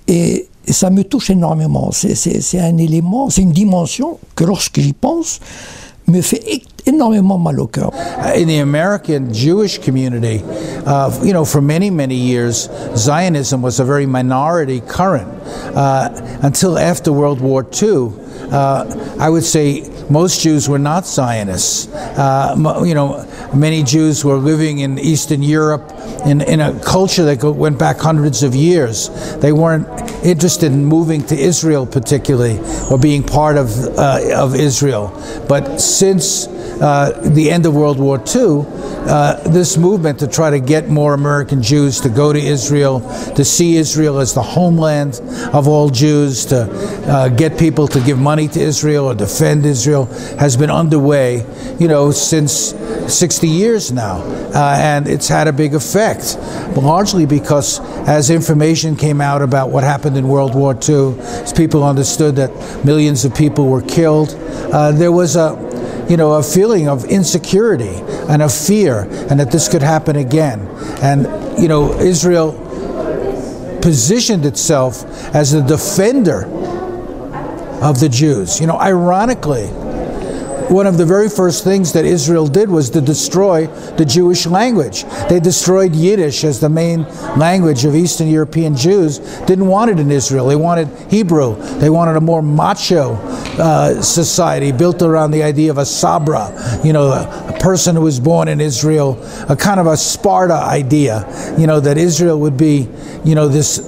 et ça me touche énormément. C'est un élément, c'est une dimension que lorsque j'y pense, me fait énormément mal au cœur. In the American Jewish community, for many, many years, Zionism was a very minority current. Until after World War II, I would say most Jews were not Zionists. Many Jews were living in Eastern Europe in a culture that went back hundreds of years. They weren't interested in moving to Israel particularly, or being part of Israel. But since the end of World War II, this movement to try to get more American Jews to go to Israel, to see Israel as the homeland of all Jews, to get people to give money to Israel or defend Israel, has been underway, since 60 years now. And it's had a big effect, largely because as information came out about what happened in World War II, as people understood that millions of people were killed, there was a feeling of insecurity and of fear, and that this could happen again. And, Israel positioned itself as the defender of the Jews. Ironically, one of the very first things that Israel did was to destroy the Jewish language. They destroyed Yiddish as the main language of Eastern European Jews. Didn't want it in Israel. They wanted Hebrew. They wanted a more macho society built around the idea of a Sabra, a person who was born in Israel, a kind of a Sparta idea, that Israel would be, this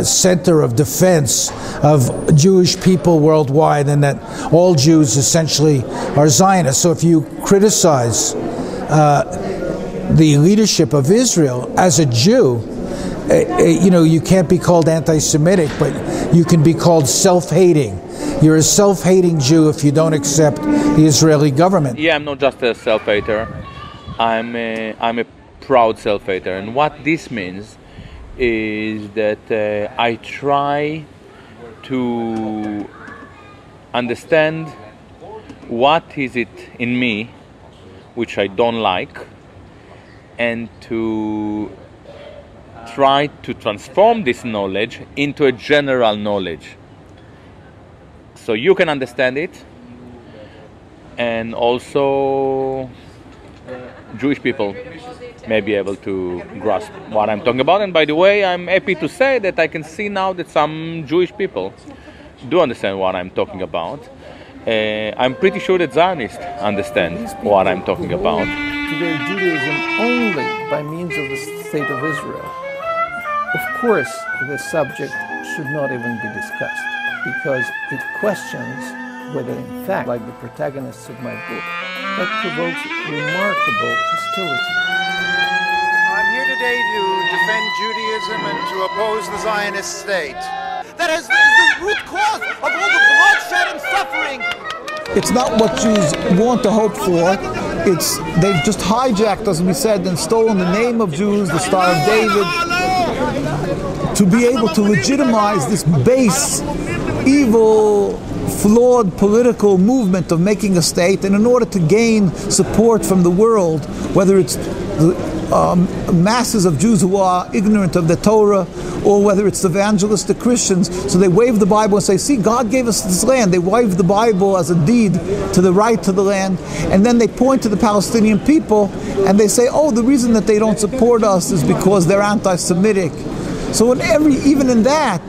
center of defense of Jewish people worldwide, and that all Jews essentially are Zionists. So if you criticize the leadership of Israel as a Jew, you can't be called anti-Semitic, but you can be called self-hating. You're a self-hating Jew if you don't accept the Israeli government. Yeah, I'm not just a self-hater. I'm a proud self-hater. And what this means is that I try to understand what is it in me which I don't like, and to try to transform this knowledge into a general knowledge, so you can understand it, and also Jewish people may be able to grasp what I'm talking about. And by the way, I'm happy to say that I can see now that some Jewish people do understand what I'm talking about. I'm pretty sure that Zionists understand what I'm talking about. To their Judaism only by means of the State of Israel. Of course, the subject should not even be discussed, because it questions whether, in fact, like the protagonists of my book, that provokes remarkable hostility. I'm here today to defend Judaism and to oppose the Zionist state. That is the root cause of all the bloodshed and suffering. It's not what Jews want to hope for. They've just hijacked, as we said, and stolen the name of Jews, the Star of David, to be able to legitimize this base, evil, flawed political movement of making a state, and in order to gain support from the world, whether it's the masses of Jews who are ignorant of the Torah, or whether it's the evangelistic Christians. So they wave the Bible and say, see, God gave us this land. They wave the Bible as a deed to the right to the land. And then they point to the Palestinian people and they say, oh, the reason that they don't support us is because they're anti-Semitic. So even in that,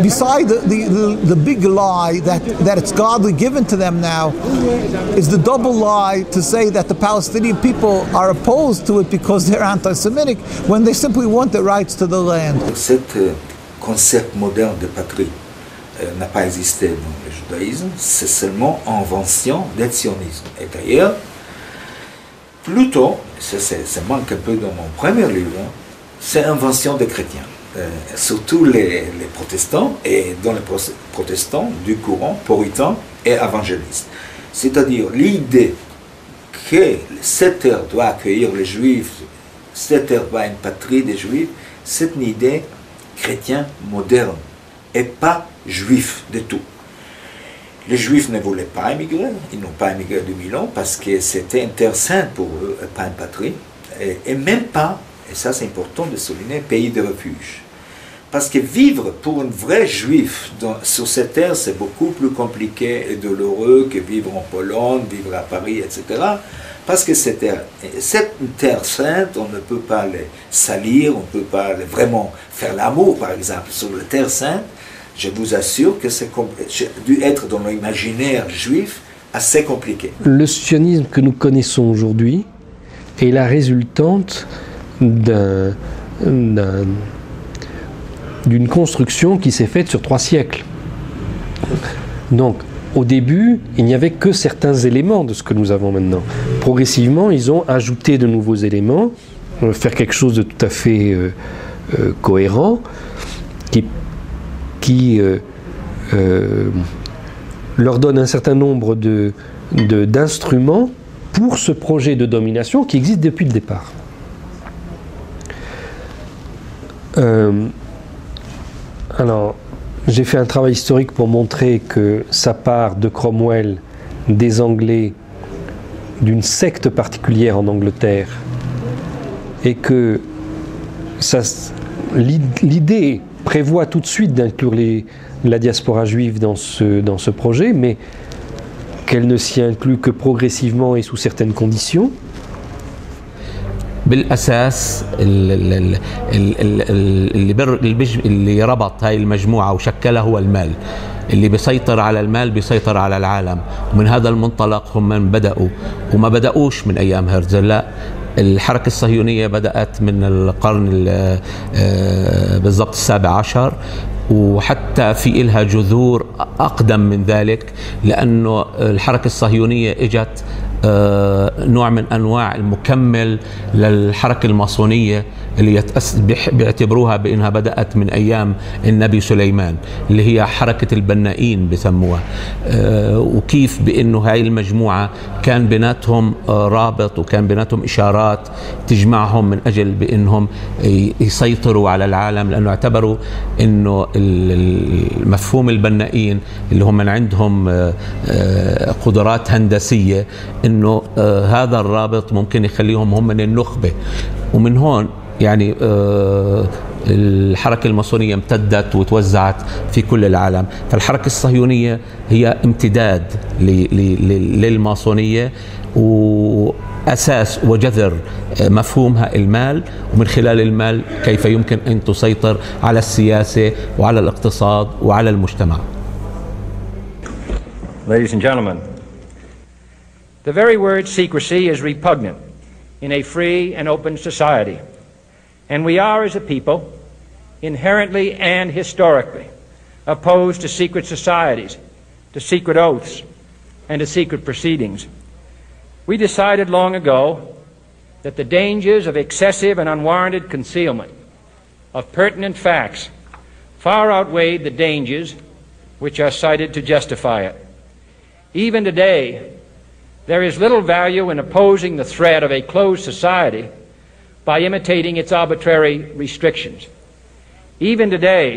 beside the big lie that it's godly given to them now, is the double lie to say that the Palestinian people are opposed to it because they're anti-Semitic, when they simply want the rights to the land. Cet concept moderne de patrie n'a pas existé dans le judaïsme, c'est seulement invention du sionisme. Et d'ailleurs, plutôt, ça manque un peu dans mon premier livre, c'est invention des chrétiens. Surtout les protestants, et dans les protestants du courant puritain et évangéliste. C'est-à-dire l'idée que cette terre doit accueillir les juifs, cette terre doit être une patrie des juifs, c'est une idée chrétienne moderne et pas juif du tout. Les juifs ne voulaient pas émigrer, ils n'ont pas émigré de 2000 ans parce que c'était une terre sainte pour eux, pas une patrie, et même pas, et ça c'est important de souligner, pays de refuge. Parce que vivre pour un vrai juif sur cette terre, c'est beaucoup plus compliqué et douloureux que vivre en Pologne, vivre à Paris, etc. Parce que cette terre sainte, on ne peut pas les salir, on ne peut pas vraiment faire l'amour, par exemple, sur la terre sainte. Je vous assure que c'est dû être dans l'imaginaire juif assez compliqué. Le sionisme que nous connaissons aujourd'hui est la résultante d'une construction qui s'est faite sur 3 siècles. Donc, au début, il n'y avait que certains éléments de ce que nous avons maintenant. Progressivement, ils ont ajouté de nouveaux éléments, faire quelque chose de tout à fait cohérent, qui leur donne un certain nombre d'instruments pour ce projet de domination qui existe depuis le départ. Alors, j'ai fait un travail historique pour montrer que ça part de Cromwell, des Anglais, d'une secte particulière en Angleterre, et que l'idée prévoit tout de suite d'inclure la diaspora juive dans ce projet, mais qu'elle ne s'y inclut que progressivement et sous certaines conditions. بالأساس اللي ربط هاي المجموعة وشكلها هو المال. اللي بيسيطر على المال بيسيطر على العالم، ومن هذا المنطلق هم من بدأوا، وما بدأوش من أيام هرتزل، لا، الحركة الصهيونية بدأت من القرن بالضبط 17، وحتى في إلها جذور أقدم من ذلك، لأنه الحركة الصهيونية إجت نوع من أنواع المكمل للحركة الماسونية اللي بيعتبروها بأنها بدأت من أيام النبي سليمان، اللي هي حركة البنائين بسموها. وكيف بأنه هاي المجموعة كان بيناتهم رابط وكان بيناتهم إشارات تجمعهم من أجل بأنهم يسيطروا على العالم، لأنه اعتبروا أنه المفهوم البنائين اللي هم من عندهم قدرات هندسية، أنه هذا الرابط ممكن يخليهم هم من النخبة. ومن هون يعني الحركة الماسونية امتدت وتوزعت في كل العالم. فالحركة الصهيونية هي امتداد للماسونية، وأساس وجذر مفهومها المال، ومن خلال المال كيف يمكن أن تسيطر على السياسة وعلى الاقتصاد وعلى المجتمع. Ladies and gentlemen, the very word secrecy is repugnant in a free and open society. And we are, as a people, inherently and historically opposed to secret societies, to secret oaths, and to secret proceedings. We decided long ago that the dangers of excessive and unwarranted concealment of pertinent facts far outweighed the dangers which are cited to justify it. Even today, there is little value in opposing the threat of a closed society by imitating its arbitrary restrictions. Even today,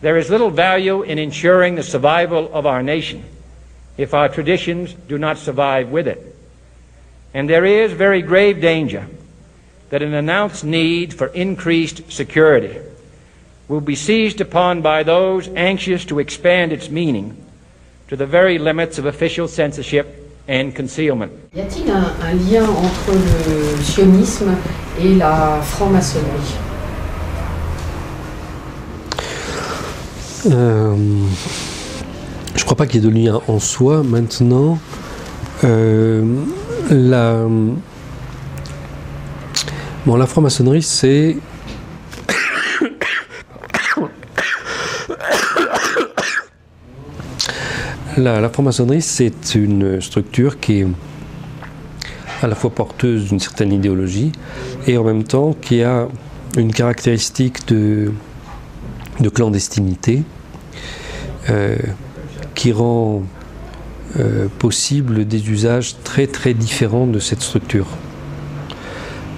there is little value in ensuring the survival of our nation if our traditions do not survive with it. And there is very grave danger that an announced need for increased security will be seized upon by those anxious to expand its meaning to the very limits of official censorship and concealment. Y a-t-il un lien entre le sionisme et la franc-maçonnerie? Je ne crois pas qu'il y ait de lien en soi. Maintenant, la franc-maçonnerie, c'est la franc-maçonnerie, c'est une structure qui est à la fois porteuse d'une certaine idéologie et en même temps qui a une caractéristique de clandestinité qui rend possible des usages très très différents de cette structure.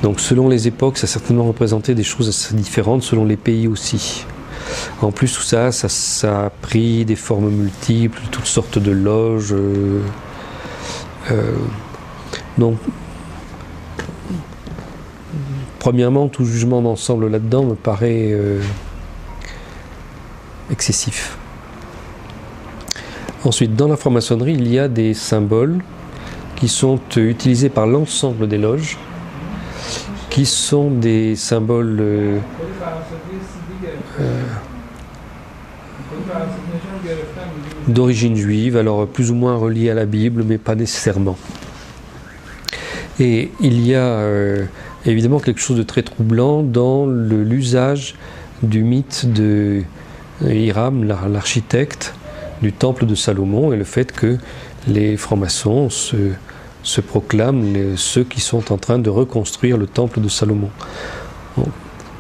Donc selon les époques, ça a certainement représenté des choses assez différentes, selon les pays aussi. En plus, tout ça a pris des formes multiples, toutes sortes de loges. Donc, premièrement, tout jugement d'ensemble là-dedans me paraît excessif. Ensuite, dans la franc-maçonnerie, il y a des symboles qui sont utilisés par l'ensemble des loges, qui sont des symboles d'origine juive, alors plus ou moins reliés à la Bible, mais pas nécessairement. Et il y a évidemment quelque chose de très troublant dans l'usage du mythe de Hiram, l'architecte du temple de Salomon, et le fait que les francs-maçons se proclament ceux qui sont en train de reconstruire le temple de Salomon. Bon,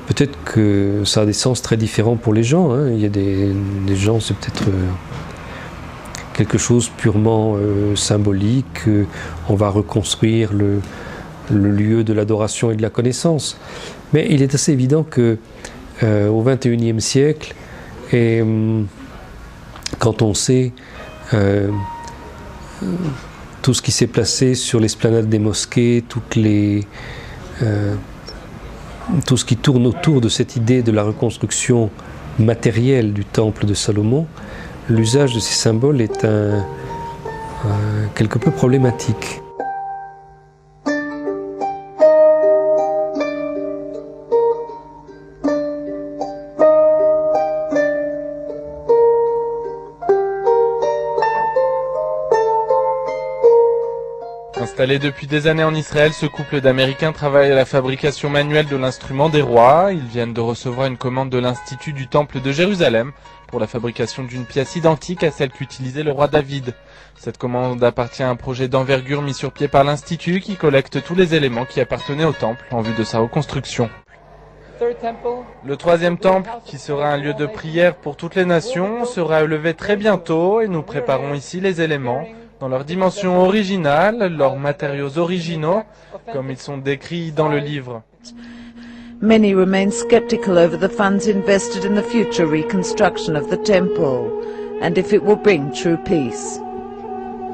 peut-être que ça a des sens très différents pour les gens, hein. Il y a des gens, c'est peut-être quelque chose purement symbolique, on va reconstruire le lieu de l'adoration et de la connaissance. Mais il est assez évident que au XXIe siècle, et quand on sait tout ce qui s'est placé sur l'esplanade des mosquées, tout ce qui tourne autour de cette idée de la reconstruction matérielle du temple de Salomon, l'usage de ces symboles est quelque peu problématique. Installé depuis des années en Israël, ce couple d'Américains travaille à la fabrication manuelle de l'instrument des rois. Ils viennent de recevoir une commande de l'Institut du Temple de Jérusalem pour la fabrication d'une pièce identique à celle qu'utilisait le roi David. Cette commande appartient à un projet d'envergure mis sur pied par l'Institut qui collecte tous les éléments qui appartenaient au temple en vue de sa reconstruction. Le troisième temple, qui sera un lieu de prière pour toutes les nations, sera élevé très bientôt et nous préparons ici les éléments dans leur dimension originale, leurs matériaux originaux, comme ils sont décrits dans le livre. Many remain skeptical over the funds invested in the future reconstruction of the temple and if it will bring true peace.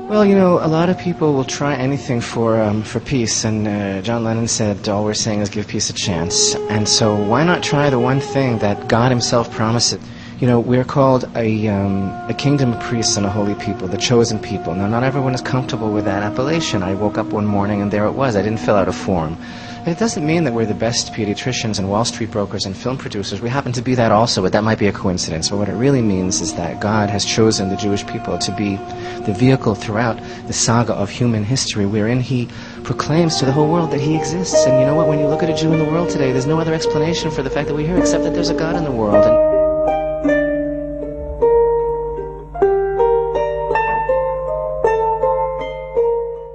Well, you know, a lot of people will try anything for peace, and John Lennon said, all we're saying is give peace a chance. And so why not try the one thing that God himself promised? You know, we're called a kingdom of priests and a holy people, the chosen people. Now, not everyone is comfortable with that appellation. I woke up one morning and there it was. I didn't fill out a form. It doesn't mean that we're the best pediatricians and Wall Street brokers and film producers. We happen to be that also, but that might be a coincidence. But what it really means is that God has chosen the Jewish people to be the vehicle throughout the saga of human history wherein he proclaims to the whole world that he exists. And you know what? When you look at a Jew in the world today, there's no other explanation for the fact that we're here except that there's a God in the world.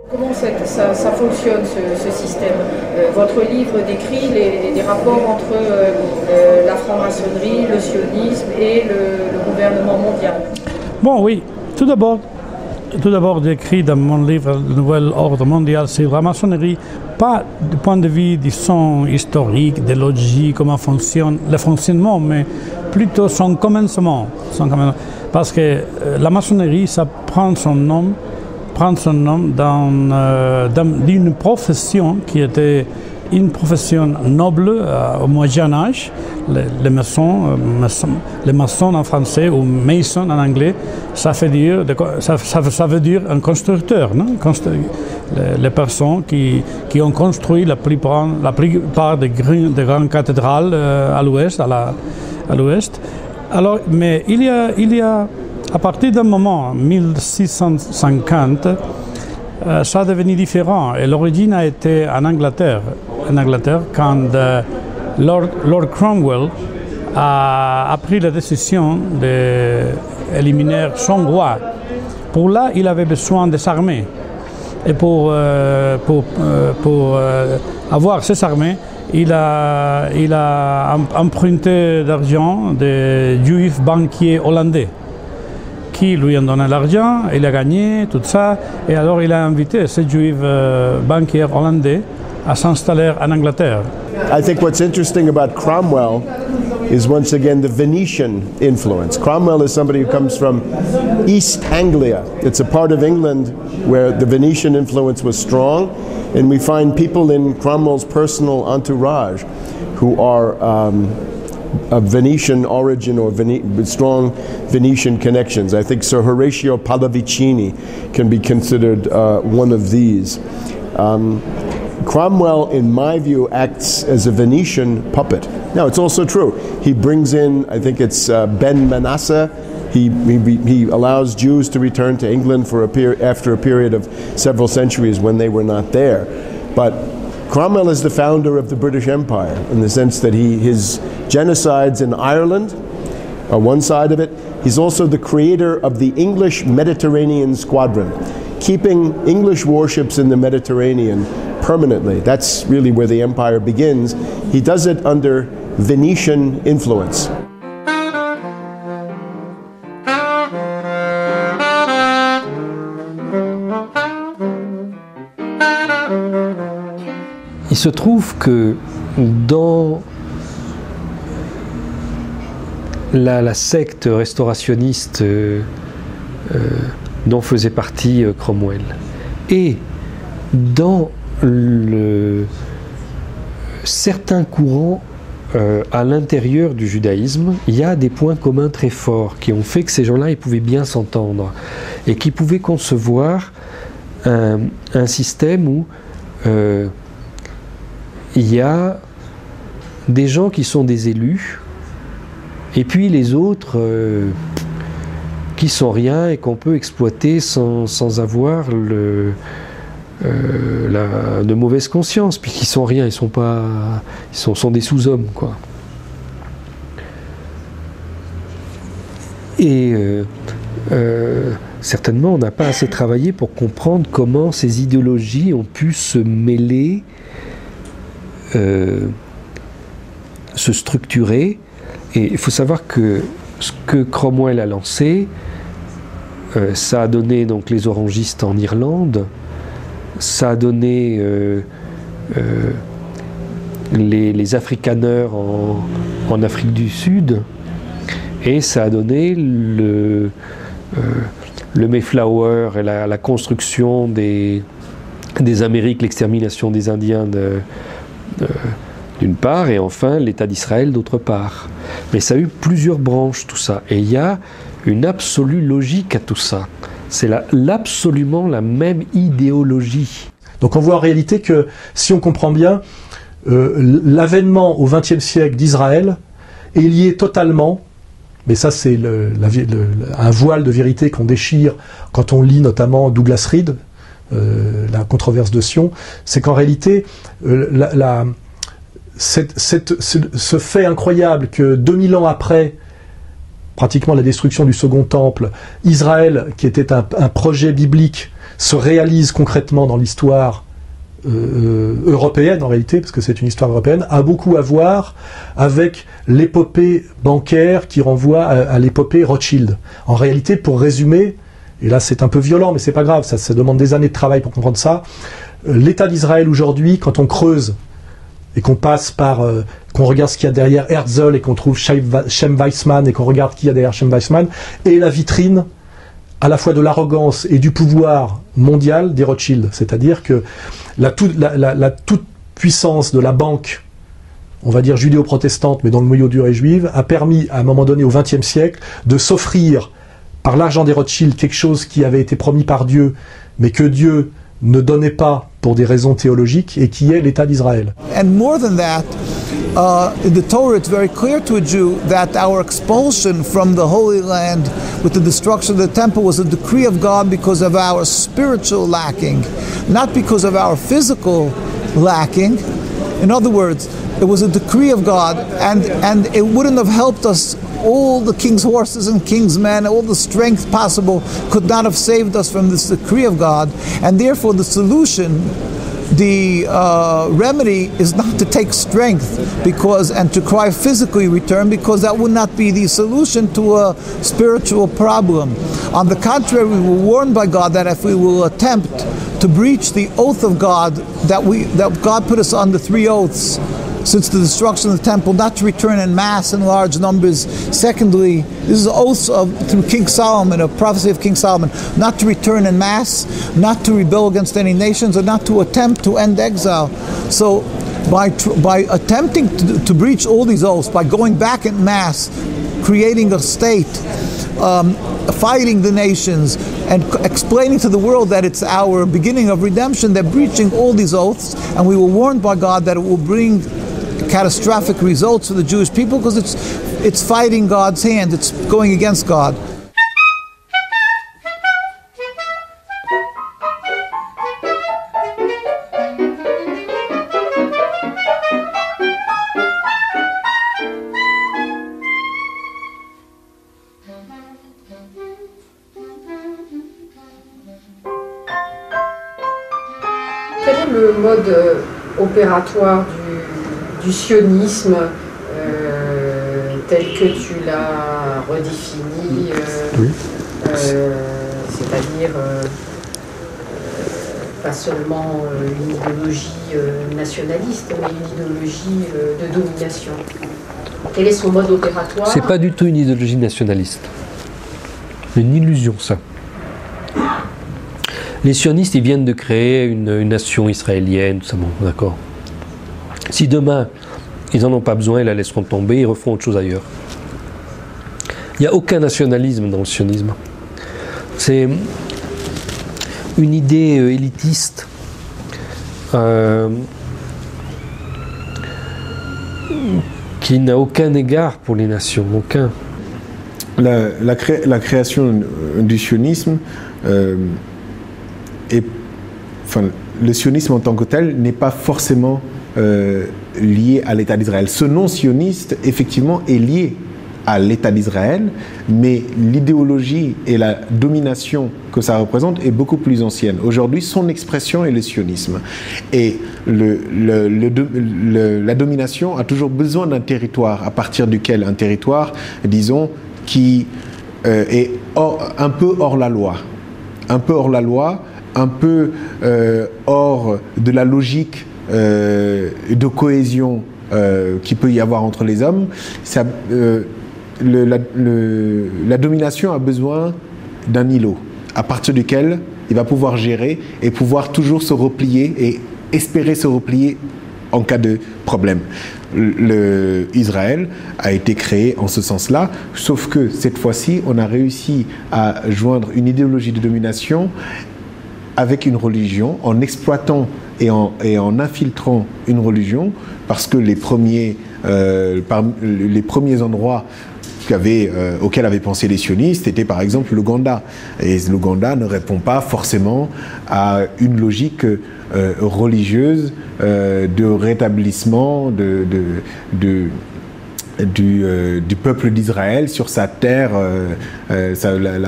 Comment ça fonctionne ce système? Votre livre décrit les rapports entre la franc-maçonnerie, le sionisme et le gouvernement mondial. Bon, oui. Tout d'abord décrit dans mon livre Le Nouvel Ordre Mondial, c'est la maçonnerie, pas du point de vue du son historique, de logique, comment fonctionne le fonctionnement, mais plutôt son commencement. Parce que la maçonnerie, ça prend son nom d'une profession qui était une profession noble au Moyen Âge. Les maçons en français ou mason en anglais, ça veut dire un constructeur, non? Les personnes qui ont construit la plupart des grandes cathédrales à l'ouest. Alors, mais il y a à partir d'un moment, 1650, ça a devenu différent. Et l'origine a été en Angleterre quand Lord Cromwell a pris la décision d'éliminer son roi. Pour là, il avait besoin des armées. Et pour avoir ces armées, il a emprunté d'argent des juifs banquiers hollandais qui lui ont donné l'argent, il a gagné, tout ça, et alors il a invité ces juifs banquiers hollandais à s'installer en Angleterre. I think what's interesting about Cromwell is once again the Venetian influence. Cromwell is somebody who comes from East Anglia. It's a part of England where the Venetian influence was strong, and we find people in Cromwell's personal entourage who are Venetian origin or strong Venetian connections. I think Sir Horatio Pallavicini can be considered one of these. Cromwell, in my view, acts as a Venetian puppet. Now, it's also true. He brings in, I think it's Ben Manasseh. He allows Jews to return to England for after a period of several centuries when they were not there. But Cromwell is the founder of the British Empire in the sense that his genocides in Ireland are one side of it. He's also the creator of the English Mediterranean Squadron, keeping English warships in the Mediterranean permanently. That's really where the empire begins. He does it under Venetian influence. Il se trouve que dans la secte restaurationniste dont faisait partie Cromwell et dans certains courants à l'intérieur du judaïsme, il y a des points communs très forts qui ont fait que ces gens-là ils pouvaient bien s'entendre et qui pouvaient concevoir un système où il y a des gens qui sont des élus et puis les autres qui sont rien et qu'on peut exploiter sans avoir de mauvaise conscience, puisqu'ils sont rien, ils sont des sous-hommes, quoi. Et certainement on n'a pas assez travaillé pour comprendre comment ces idéologies ont pu se mêler, se structurer. Et il faut savoir que ce que Cromwell a lancé, ça a donné donc les orangistes en Irlande, ça a donné les afrikaners en Afrique du Sud, et ça a donné le Mayflower et la construction des Amériques, l'extermination des Indiens d'une part, et enfin l'État d'Israël d'autre part. Mais ça a eu plusieurs branches, tout ça. Et il y a une absolue logique à tout ça. C'est absolument la même idéologie. Donc on voit en réalité que, si on comprend bien, l'avènement au XXe siècle d'Israël est lié totalement, mais ça c'est un voile de vérité qu'on déchire quand on lit notamment Douglas Reed, la controverse de Sion, c'est qu'en réalité, ce fait incroyable que 2000 ans après pratiquement la destruction du Second Temple, Israël, qui était un projet biblique, se réalise concrètement dans l'histoire européenne en réalité, parce que c'est une histoire européenne, a beaucoup à voir avec l'épopée bancaire qui renvoie à l'épopée Rothschild. En réalité, pour résumer, et là c'est un peu violent mais c'est pas grave, ça demande des années de travail pour comprendre ça, l'État d'Israël aujourd'hui, quand on creuse et qu'on passe par, qu'on regarde ce qu'il y a derrière Herzl et qu'on trouve Shem Weizmann et qu'on regarde qui y a derrière Shem Weizmann, et la vitrine à la fois de l'arrogance et du pouvoir mondial des Rothschild. C'est-à-dire que la toute puissance de la banque, on va dire judéo-protestante, mais dont le noyau dur est juif, a permis à un moment donné au XXe siècle de s'offrir par l'argent des Rothschild quelque chose qui avait été promis par Dieu, mais que Dieu ne donnait pas pour des raisons théologiques, et qui est l'État d'Israël. And more than that, in the Torah it's very clear to a Jew that our expulsion from the Holy Land with the destruction of the temple was a decree of God because of our spiritual lacking, not because of our physical lacking. In other words, it was a decree of God, and it wouldn't have helped us. All the king's horses and king's men, all the strength possible could not have saved us from this decree of God. And therefore the solution, the remedy is not to take strength and to cry physically return, because that would not be the solution to a spiritual problem. On the contrary, we were warned by God that if we will attempt to breach the oath of God, that God put us on the 3 oaths, since the destruction of the temple, not to return in mass in large numbers. Secondly, this is oaths through King Solomon, a prophecy of King Solomon, not to return in mass, not to rebel against any nations, or not to attempt to end exile. So by attempting to breach all these oaths, by going back en masse, creating a state, fighting the nations, and explaining to the world that it's our beginning of redemption, they're breaching all these oaths, and we were warned by God that it will bring catastrophic results for the Jewish people because it's fighting God's hand, it's going against God. Quel est le mode opératoire du sionisme tel que tu l'as redéfini, c'est-à-dire pas seulement une idéologie nationaliste, mais une idéologie de domination? Quel est son mode opératoire? C'est pas du tout une idéologie nationaliste. C'est une illusion, ça. Les sionistes, ils viennent de créer une nation israélienne, tout ça, bon, d'accord. Si demain, ils n'en ont pas besoin, ils la laisseront tomber, ils referont autre chose ailleurs. Il n'y a aucun nationalisme dans le sionisme. C'est une idée élitiste qui n'a aucun égard pour les nations, aucun. La création du sionisme le sionisme en tant que tel n'est pas forcément lié à l'État d'Israël. Ce nom sioniste, effectivement, est lié à l'État d'Israël, mais l'idéologie et la domination que ça représente est beaucoup plus ancienne. Aujourd'hui, son expression est le sionisme. Et la domination a toujours besoin d'un territoire, à partir duquel un territoire, disons, qui est un peu hors la loi. Un peu hors la loi, un peu hors de la logique de cohésion qu'il peut y avoir entre les hommes. La domination a besoin d'un îlot à partir duquel il va pouvoir gérer et pouvoir toujours se replier et espérer se replier en cas de problème. Israël a été créé en ce sens-là, sauf que cette fois-ci, on a réussi à joindre une idéologie de domination avec une religion, en exploitant et en infiltrant une religion, parce que les premiers endroits auxquels avaient pensé les sionistes étaient par exemple l'Ouganda. Et l'Ouganda ne répond pas forcément à une logique religieuse de rétablissement du peuple d'Israël sur sa terre,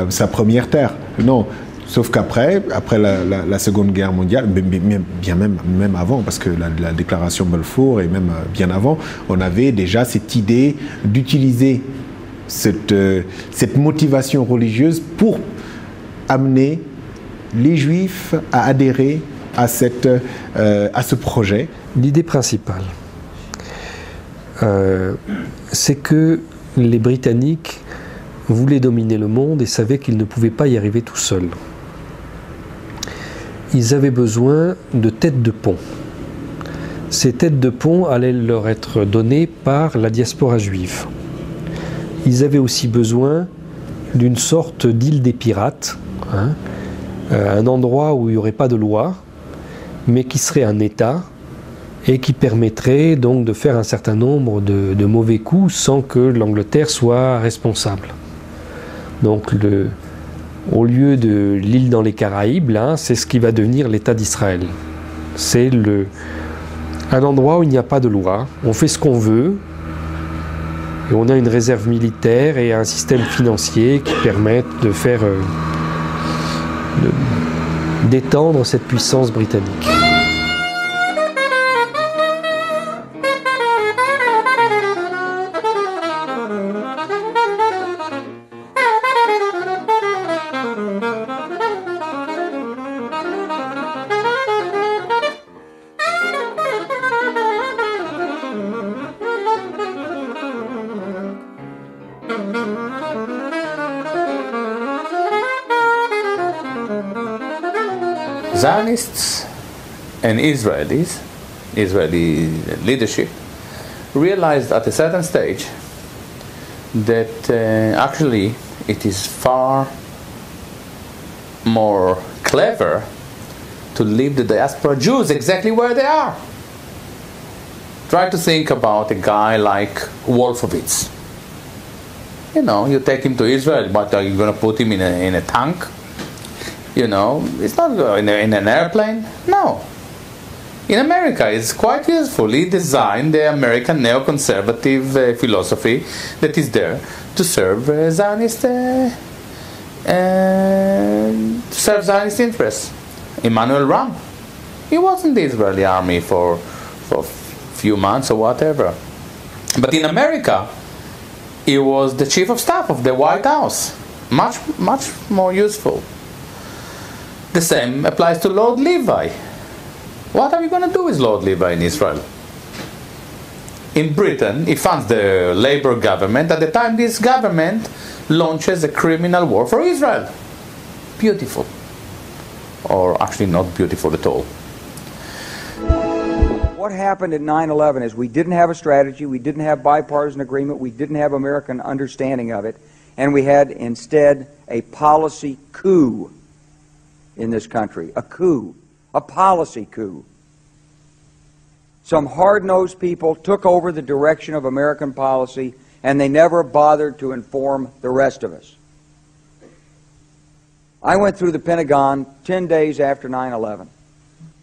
sa première terre. Non. Sauf qu'après la Seconde Guerre mondiale, même avant, parce que la déclaration Balfour et même bien avant, on avait déjà cette idée d'utiliser cette motivation religieuse pour amener les Juifs à adhérer à ce projet. L'idée principale, c'est que les Britanniques voulaient dominer le monde et savaient qu'ils ne pouvaient pas y arriver tout seuls. Ils avaient besoin de têtes de pont. Ces têtes de pont allaient leur être données par la diaspora juive. Ils avaient aussi besoin d'une sorte d'île des pirates, un endroit où il n'y aurait pas de loi, mais qui serait un État et qui permettrait donc de faire un certain nombre de mauvais coups sans que l'Angleterre soit responsable. Donc au lieu de l'île dans les Caraïbes, là, c'est ce qui va devenir l'État d'Israël. C'est un endroit où il n'y a pas de loi, on fait ce qu'on veut, et on a une réserve militaire et un système financier qui permettent d'étendre cette puissance britannique. Zionists and Israelis Israeli leadership, realized at a certain stage that actually it is far more clever to leave the diaspora Jews exactly where they are. Try to think about a guy like Wolfowitz. You know, you take him to Israel, but are you going to put him in a tank? You know, it's not in an airplane. No. In America, it's quite useful. He designed the American neoconservative philosophy that is there to serve Zionist interests. Emanuel Ram, he was in the Israeli army for a few months or whatever. But in America, he was the chief of staff of the White House. Much more useful. The same applies to Lord Levi. What are you going to do with Lord Levi in Israel? In Britain, he funds the Labour government. At the time, this government launches a criminal war for Israel. Beautiful. Or actually not beautiful at all. What happened in 9/11 is we didn't have a strategy, we didn't have bipartisan agreement, we didn't have American understanding of it, and we had instead a policy coup in this country. A coup. A policy coup. Some hard-nosed people took over the direction of American policy, and they never bothered to inform the rest of us. I went through the Pentagon 10 days after 9/11.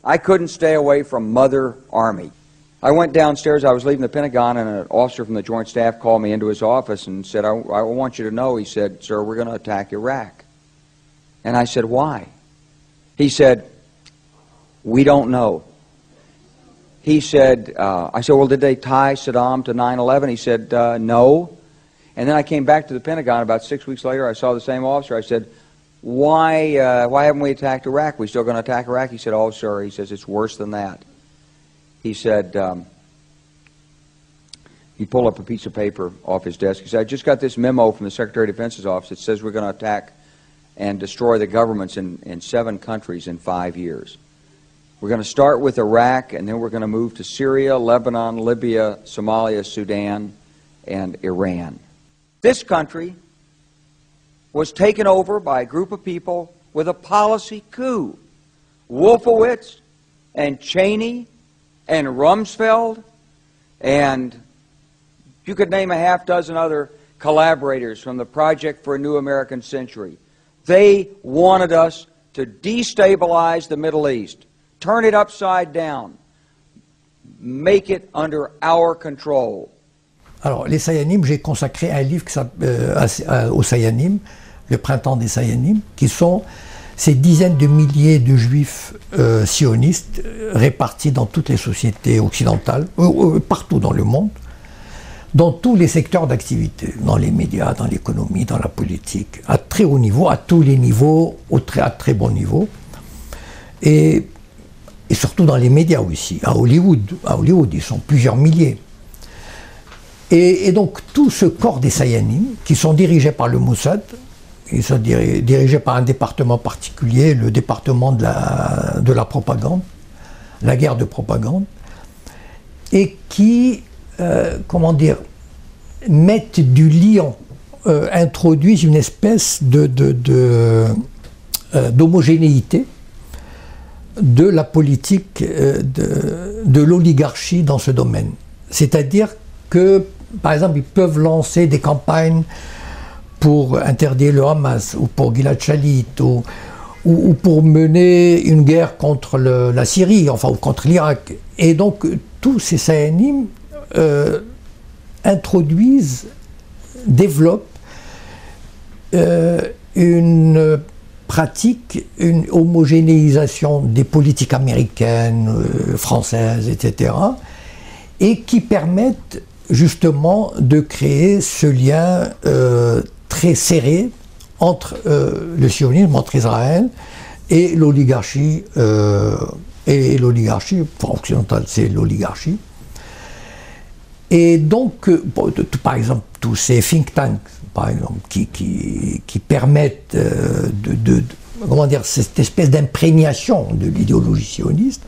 I couldn't stay away from Mother Army. I went downstairs, I was leaving the Pentagon, and an officer from the Joint Staff called me into his office and said, I want you to know, he said, sir, we're going to attack Iraq. And I said, why? He said, we don't know. He said, I said, well, did they tie Saddam to 9/11? He said, no. And then I came back to the Pentagon about 6 weeks later. I saw the same officer. I said, why haven't we attacked Iraq? We still going to attack Iraq? He said, oh, sir. He says, it's worse than that. He said, he pulled up a piece of paper off his desk. He said, I just got this memo from the Secretary of Defense's office that says we're going to attack and destroy the governments in 7 countries in 5 years. We're going to start with Iraq, and then we're going to move to Syria, Lebanon, Libya, Somalia, Sudan, and Iran. This country was taken over by a group of people with a policy coup. Wolfowitz and Cheney and Rumsfeld, and you could name a half dozen other collaborators from the Project for a New American Century. They wanted us to destabilize the Middle East, turn it upside down, make it under our control. Alors, les Sayanim, j'ai consacré un livre aux Sayanim, le printemps des Sayanim, qui sont ces dizaines de milliers de juifs sionistes répartis dans toutes les sociétés occidentales, partout dans le monde, dans tous les secteurs d'activité, dans les médias, dans l'économie, dans la politique, à très haut niveau, à tous les niveaux, à très bon niveau, et surtout dans les médias aussi, à Hollywood, ils sont plusieurs milliers. Et donc tout ce corps des Sayanim, qui sont dirigés par le Mossad, ils sont dirigés par un département particulier, le département de la propagande, la guerre de propagande, et qui, comment dire, mettent du lion, introduisent une espèce d'homogénéité de la politique de l'oligarchie dans ce domaine. C'est-à-dire que, par exemple, ils peuvent lancer des campagnes pour interdire le Hamas, ou pour Gilad Shalit, ou pour mener une guerre contre la Syrie, enfin, ou contre l'Irak. Et donc, tous ces Sayanim introduisent, développent une pratique, une homogénéisation des politiques américaines, françaises, etc., et qui permettent justement de créer ce lien très serré entre le sionisme, entre Israël et l'oligarchie, enfin, occidentale, c'est l'oligarchie. Et donc, par exemple, tous ces think tanks, par exemple, qui permettent comment dire, cette espèce d'imprégnation de l'idéologie sioniste,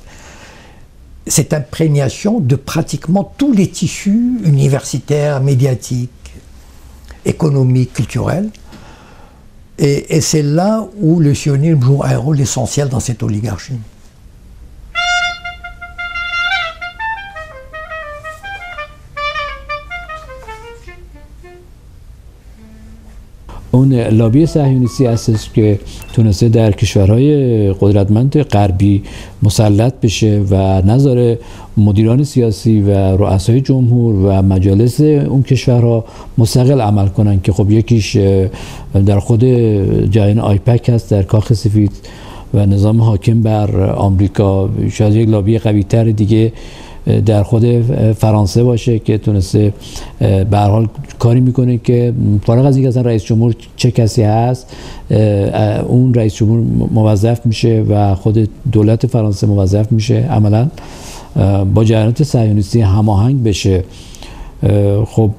cette imprégnation de pratiquement tous les tissus universitaires, médiatiques, économiques, culturels. Et c'est là où le sionisme joue un rôle essentiel dans cette oligarchie. اون لابی صهیونیستی هستش که تونسته در کشورهای قدرتمند غربی مسلط بشه و نذاره مدیران سیاسی و رؤسای جمهور و مجالس اون کشورها مستقل عمل کنن که خب یکیش در خود جریان آیپک هست در کاخ سفید و نظام حاکم بر آمریکا. شاید یک لابی قوی تر دیگه در خود فرانسه باشه که تونسته به هر حال کاری میکنه که فارغ از اینکه اصلا رئیس جمهور چه کسی هست اون رئیس جمهور موظف میشه و خود دولت فرانسه موظف میشه عملا با جریانات صهیونیستی هماهنگ بشه. خب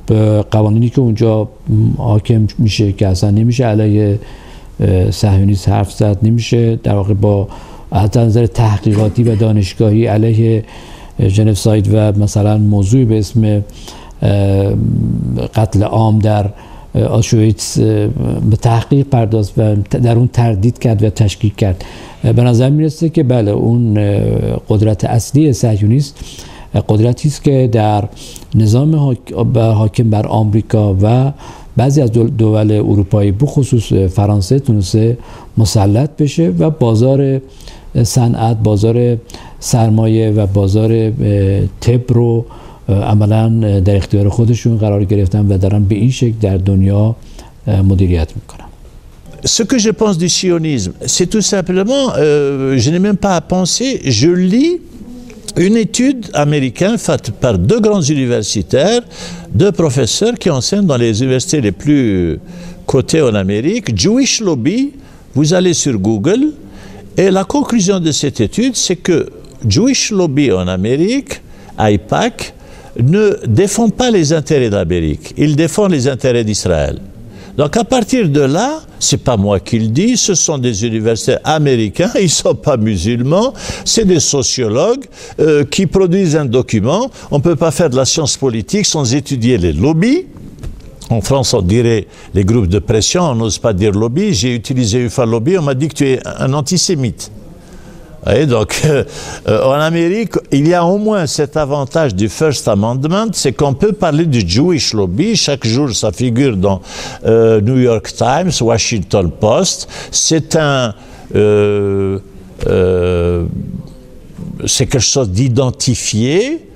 قوانینی که اونجا حاکم میشه که اصلا نمیشه علیه صهیونیست حرف زد، نمیشه در واقع با حتی نظر تحقیقاتی و دانشگاهی علیه جنوساید و مثلا موضوعی به اسم قتل عام در آشویتس به تحقیق پرداخت و در اون تردید کرد و تشکیک کرد. به نظر میرسه که بله اون قدرت اصلی صهیونیست قدرتی است که در نظام حاکم بر آمریکا و بعضی از دول اروپایی بخصوص فرانسه تونسته مسلط بشه و بازار صنعت، بازار سرمایه و بازار طب رو عملا در اختیار خودشون قرار گرفتن و دارن به این شکل در دنیا مدیریت میکنن. Ce que je pense du sionisme, c'est tout simplement, je n'ai même pas à penser, je lis une étude américaine faite par deux grands universitaires, deux professeurs qui enseignent dans les universités les plus cotées en Amérique, Jewish Lobby, vous allez sur Google, et la conclusion de cette étude, c'est que Jewish Lobby en Amérique, AIPAC, ne défend pas les intérêts d'Amérique, il défend les intérêts d'Israël. Donc à partir de là, c'est pas moi qui le dis, ce sont des universitaires américains, ils sont pas musulmans, c'est des sociologues qui produisent un document. On peut pas faire de la science politique sans étudier les lobbies. En France, on dirait les groupes de pression, on n'ose pas dire lobby. J'ai utilisé une fois lobby, on m'a dit que tu es un antisémite. Et donc, en Amérique, il y a au moins cet avantage du First Amendment, c'est qu'on peut parler du Jewish Lobby. Chaque jour, ça figure dans New York Times, Washington Post. C'est c'est quelque chose d'identifié.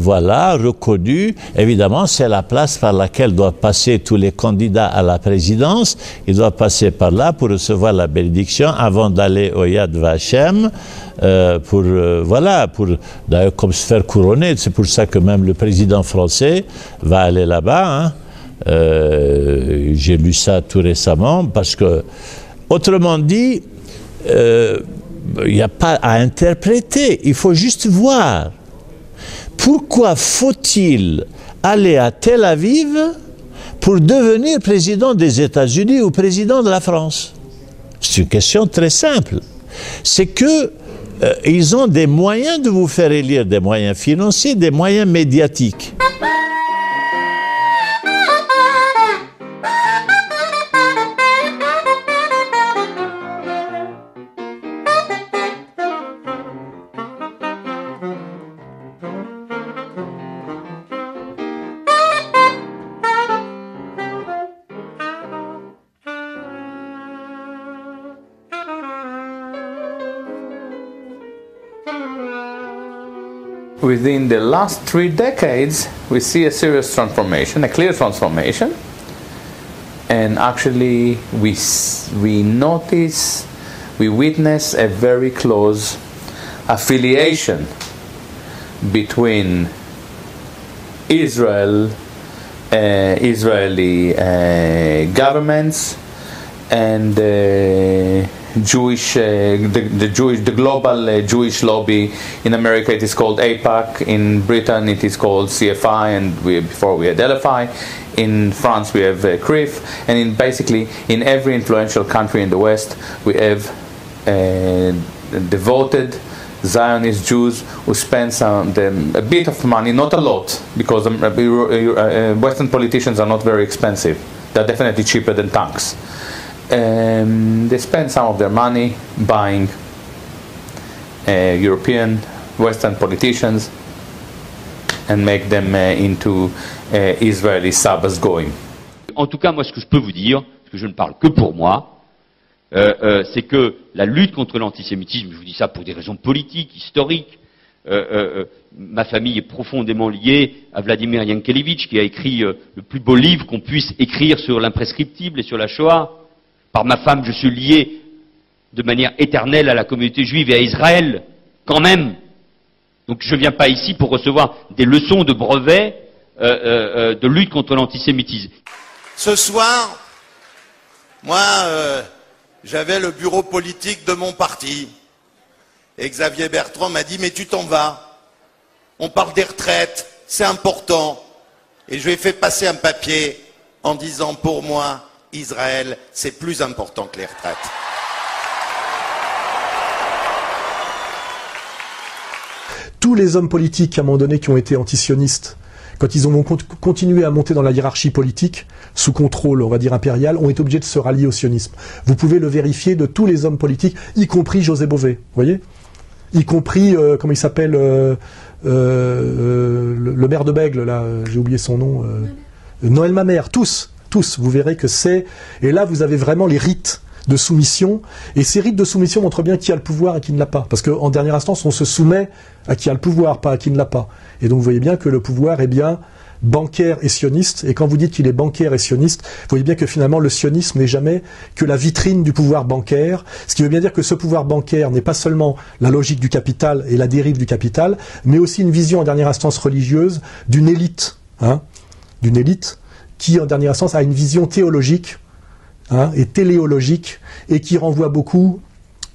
Voilà, reconnu. Évidemment, c'est la place par laquelle doivent passer tous les candidats à la présidence. Ils doivent passer par là pour recevoir la bénédiction avant d'aller au Yad Vashem, pour d'ailleurs comme se faire couronner. C'est pour ça que même le président français va aller là-bas. Hein. J'ai lu ça tout récemment parce que, autrement dit, il n'y a pas à interpréter. Il faut juste voir. Pourquoi faut-il aller à Tel Aviv pour devenir président des États-Unis ou président de la France? C'est une question très simple. C'est que ils ont des moyens de vous faire élire, des moyens financiers, des moyens médiatiques. Within the last 3 decades, we see a serious transformation, a clear transformation, and actually we witness a very close affiliation between Israeli governments and the global Jewish lobby. In America it is called AIPAC, in Britain it is called CFI, and before we had LFI. In France we have CRIF, and basically in every influential country in the West we have devoted Zionist Jews who spend a bit of money, not a lot, because Western politicians are not very expensive. They're definitely cheaper than tanks. They spend some of their money buying European, Western politicians and make them into Israeli Sabbath going. En tout cas, moi, ce que je peux vous dire, parce que je ne parle que pour moi, c'est que la lutte contre l'antisémitisme, je vous dis ça pour des raisons politiques, historiques, ma famille est profondément liée à Vladimir Yankelevitch, qui a écrit le plus beau livre qu'on puisse écrire sur l'imprescriptible et sur la Shoah. Par ma femme, je suis lié de manière éternelle à la communauté juive et à Israël, quand même. Donc je ne viens pas ici pour recevoir des leçons de brevet de lutte contre l'antisémitisme. Ce soir, moi, j'avais le bureau politique de mon parti. Et Xavier Bertrand m'a dit, mais tu t'en vas. On parle des retraites, c'est important. Et je lui ai fait passer un papier en disant, pour moi, Israël, c'est plus important que les retraites. Tous les hommes politiques, à un moment donné, qui ont été antisionistes, quand ils ont continué à monter dans la hiérarchie politique, sous contrôle, on va dire, impérial, ont été obligés de se rallier au sionisme. Vous pouvez le vérifier de tous les hommes politiques, y compris José Bové, vous voyez ? Y compris, comment il s'appelle, le maire de Bègle, là, j'ai oublié son nom, Noël Mamère, tous, vous verrez que c'est... Et là, vous avez vraiment les rites de soumission, et ces rites de soumission montrent bien qui a le pouvoir et qui ne l'a pas. Parce qu'en dernière instance, on se soumet à qui a le pouvoir, pas à qui ne l'a pas. Et donc vous voyez bien que le pouvoir est bien bancaire et sioniste, et quand vous dites qu'il est bancaire et sioniste, vous voyez bien que finalement le sionisme n'est jamais que la vitrine du pouvoir bancaire, ce qui veut bien dire que ce pouvoir bancaire n'est pas seulement la logique du capital et la dérive du capital, mais aussi une vision en dernière instance religieuse d'une élite, d'une élite qui en dernière instance a une vision théologique et téléologique, et qui renvoie beaucoup,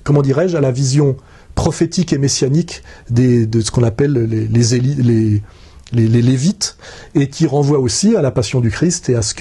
comment dirais-je, à la vision prophétique et messianique de ce qu'on appelle les Lévites, et qui renvoie aussi à la passion du Christ et à ce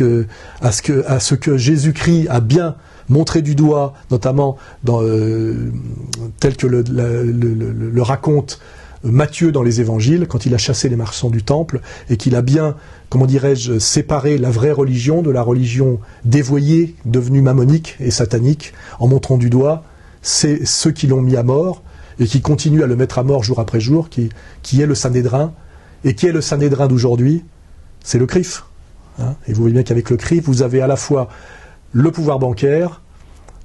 que Jésus-Christ a bien montré du doigt, notamment tel que le raconte Matthieu dans les évangiles, quand il a chassé les marchands du temple, et qu'il a bien, comment dirais-je, séparé la vraie religion de la religion dévoyée, devenue mammonique et satanique, en montrant du doigt ceux qui l'ont mis à mort, et qui continuent à le mettre à mort jour après jour, qui est le Sanhédrin. Et qui est le Sanhédrin d'aujourd'hui? C'est le CRIF. Et vous voyez bien qu'avec le CRIF, vous avez à la fois le pouvoir bancaire,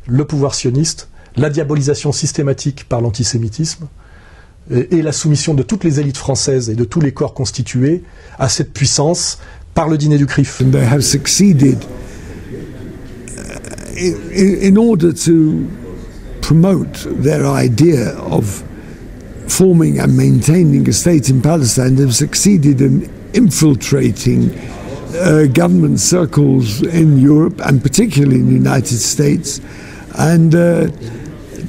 le pouvoir sioniste, la diabolisation systématique par l'antisémitisme, et la soumission de toutes les élites françaises et de tous les corps constitués à cette puissance par le dîner du CRIF. And they have succeeded in order to promote their idea of forming and maintaining a state in Palestine. They've succeeded in infiltrating government circles in Europe and particularly in the United States, and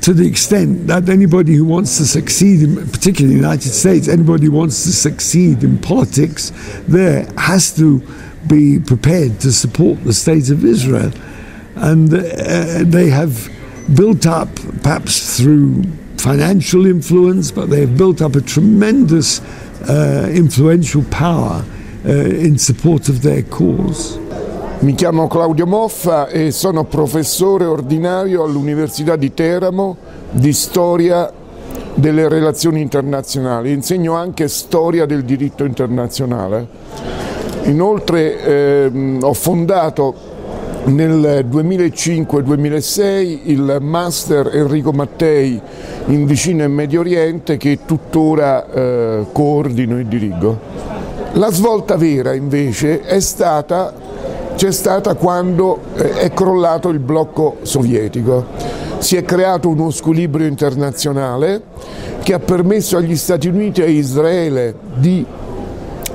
to the extent that anybody who wants to succeed, particularly in the United States, anybody who wants to succeed in politics there has to be prepared to support the state of Israel. And they have built up, perhaps through financial influence, but they have built up a tremendous influential power in support of their cause. Mi chiamo Claudio Moffa e sono professore ordinario all'Università di Teramo di storia delle relazioni internazionali. Insegno anche storia del diritto internazionale. Inoltre ho fondato nel 2005-2006 il Master Enrico Mattei in Vicino e Medio Oriente, che tuttora coordino e dirigo. La svolta vera invece c'è stata quando è crollato il blocco sovietico. Si è creato uno squilibrio internazionale che ha permesso agli Stati Uniti e a Israele di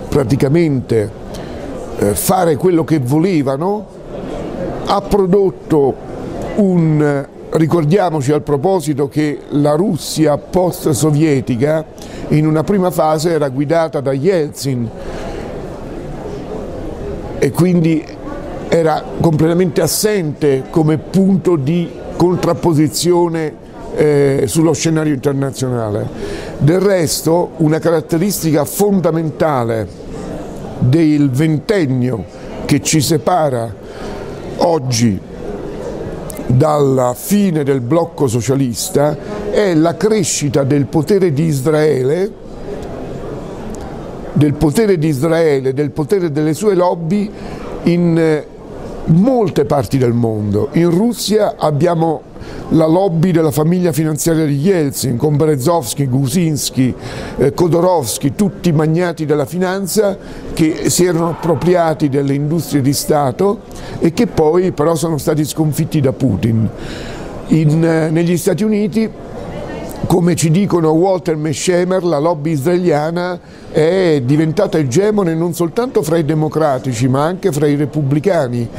praticamente fare quello che volevano. Ha prodotto ricordiamoci al proposito che la Russia post-sovietica in una prima fase era guidata da Yeltsin e quindi era completamente assente come punto di contrapposizione sullo scenario internazionale. Del resto, una caratteristica fondamentale del ventennio che ci separa oggi dalla fine del blocco socialista è la crescita del potere di Israele, del potere delle sue lobby in molte parti del mondo. In Russia abbiamo la lobby della famiglia finanziaria di Yeltsin, con Berezovsky, Guzinski, Khodorovsky, tutti magnati della finanza che si erano appropriati delle industrie di Stato e che poi però sono stati sconfitti da Putin. Negli Stati Uniti, come ci dicono Walter Meschemer, la lobby israeliana è diventata egemone non soltanto fra i democratici ma anche fra i repubblicani,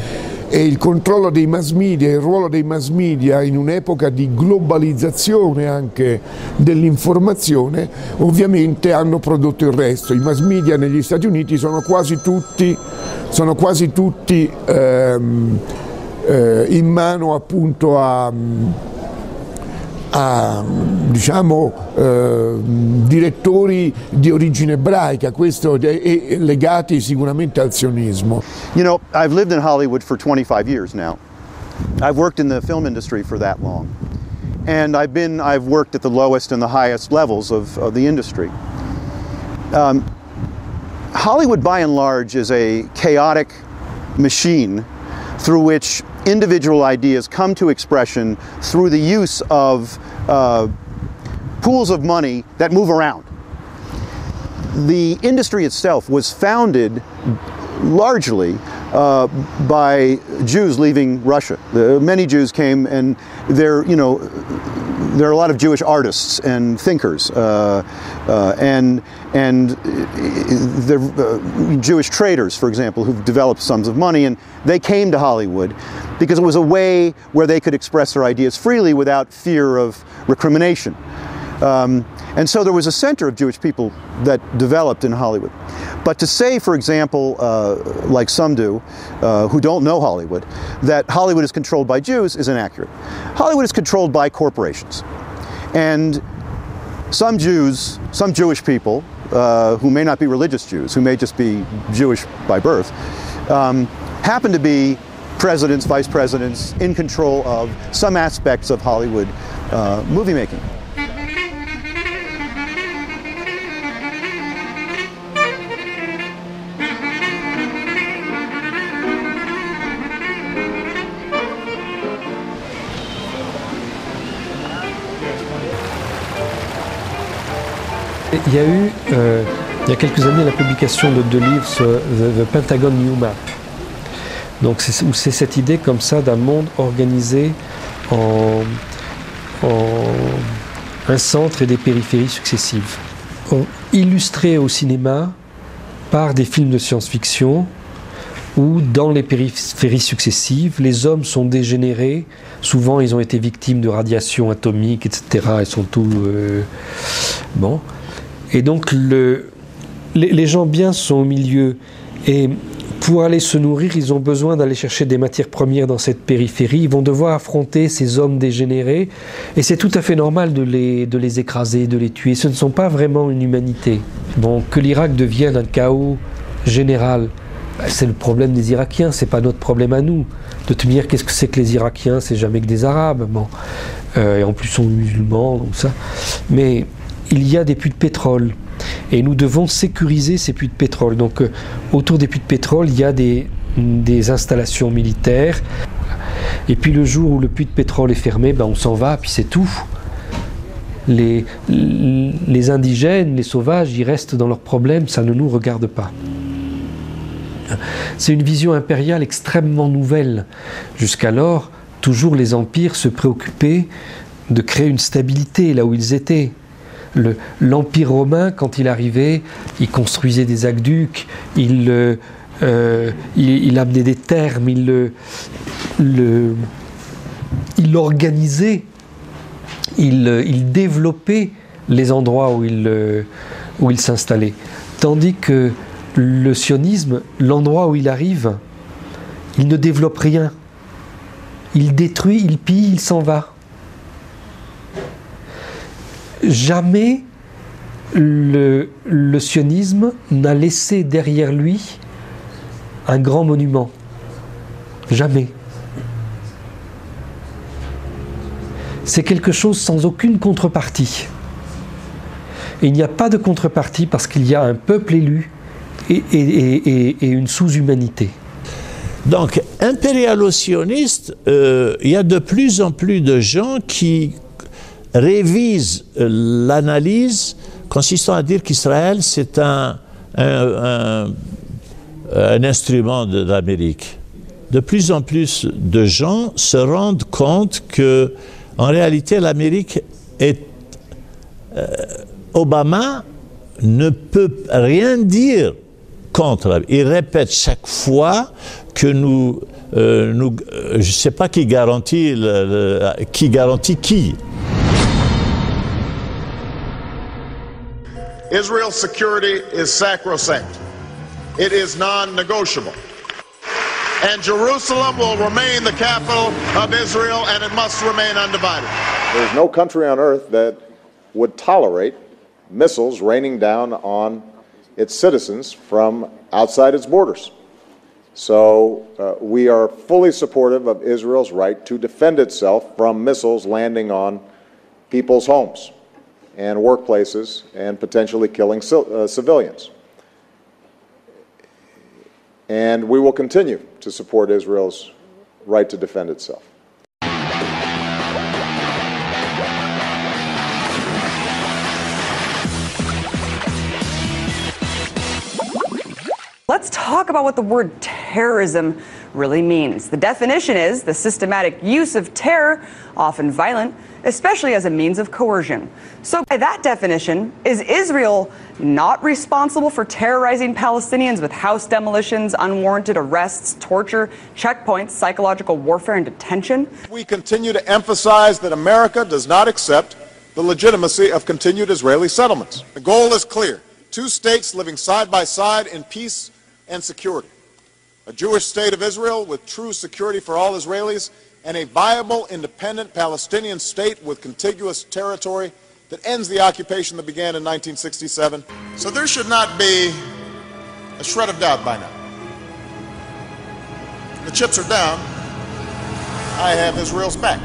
e il controllo dei mass media, il ruolo dei mass media in un'epoca di globalizzazione anche dell'informazione ovviamente hanno prodotto il resto. I mass media negli Stati Uniti sono quasi tutti in mano appunto a diciamo direttori di origine ebraica, questo e legati sicuramente al sionismo. You know, I've lived in Hollywood for 25 years now. I've worked in the film industry for that long. And I've worked at the lowest and the highest levels of the industry. Hollywood by and large is a chaotic machine through which individual ideas come to expression through the use of pools of money that move around. The industry itself was founded largely by Jews leaving Russia. Many Jews came, and there are a lot of Jewish artists and thinkers, and Jewish traders, for example, who've developed sums of money, and they came to Hollywood because it was a way where they could express their ideas freely without fear of recrimination. And so there was a center of Jewish people that developed in Hollywood. But to say, for example, like some do, who don't know Hollywood, that Hollywood is controlled by Jews is inaccurate. Hollywood is controlled by corporations. And some Jews, some Jewish people, who may not be religious Jews, who may just be Jewish by birth, happen to be presidents, vice presidents, in control of some aspects of Hollywood movie making. Il y a eu, il y a quelques années, la publication de deux livres sur The Pentagon New Map. Donc c'est cette idée comme ça d'un monde organisé en un centre et des périphéries successives. Illustré au cinéma par des films de science-fiction où dans les périphéries successives, les hommes sont dégénérés. Souvent, ils ont été victimes de radiation atomique, etc. Ils sont tous... bon. Et donc, les gens bien sont au milieu. Et pour aller se nourrir, ils ont besoin d'aller chercher des matières premières dans cette périphérie. Ils vont devoir affronter ces hommes dégénérés. Et c'est tout à fait normal de les écraser, de les tuer. Ce ne sont pas vraiment une humanité. Bon, que l'Irak devienne un chaos général, c'est le problème des Irakiens, c'est pas notre problème à nous. De te dire qu'est-ce que c'est que les Irakiens, c'est jamais que des Arabes. Bon. Et en plus, sont musulmans, donc ça. Mais il y a des puits de pétrole. Et nous devons sécuriser ces puits de pétrole. Donc, autour des puits de pétrole, il y a des installations militaires. Et puis, le jour où le puits de pétrole est fermé, ben, on s'en va, puis c'est tout. Les indigènes, les sauvages, ils restent dans leurs problèmes, ça ne nous regarde pas. C'est une vision impériale extrêmement nouvelle. Jusqu'alors, toujours les empires se préoccupaient de créer une stabilité là où ils étaient. L'Empire romain, quand il arrivait, il construisait des aqueducs, il amenait des thermes, il organisait, il développait les endroits où il s'installait. Tandis que le sionisme, l'endroit où il arrive, il ne développe rien. Il détruit, il pille, il s'en va. jamais le sionisme n'a laissé derrière lui un grand monument. Jamais. C'est quelque chose sans aucune contrepartie. Et il n'y a pas de contrepartie parce qu'il y a un peuple élu et une sous-humanité. Donc, impérialo-sioniste, il y a de plus en plus de gens qui révisent l'analyse consistant à dire qu'Israël, c'est un instrument de l'Amérique. De plus en plus de gens se rendent compte que, en réalité, l'Amérique est... Obama ne peut rien dire contre. Il répète chaque fois que je ne sais pas qui garantit qui. Israel's security is sacrosanct. It is non-negotiable. And Jerusalem will remain the capital of Israel, and it must remain undivided. There's no country on earth that would tolerate missiles raining down on its citizens from outside its borders. So we are fully supportive of Israel's right to defend itself from missiles landing on people's homes and workplaces and potentially killing civilians. And we will continue to support Israel's right to defend itself. Let's talk about what the word terrorism really means. The definition is the systematic use of terror, often violent, especially as a means of coercion. So by that definition, is Israel not responsible for terrorizing Palestinians with house demolitions, unwarranted arrests, torture, checkpoints, psychological warfare, and detention? We continue to emphasize that America does not accept the legitimacy of continued Israeli settlements. The goal is clear. Two states living side by side in peace and security. A Jewish state of Israel with true security for all Israelis, and a viable, independent Palestinian state with contiguous territory that ends the occupation that began in 1967. So there should not be a shred of doubt by now. The chips are down. I have Israel's back.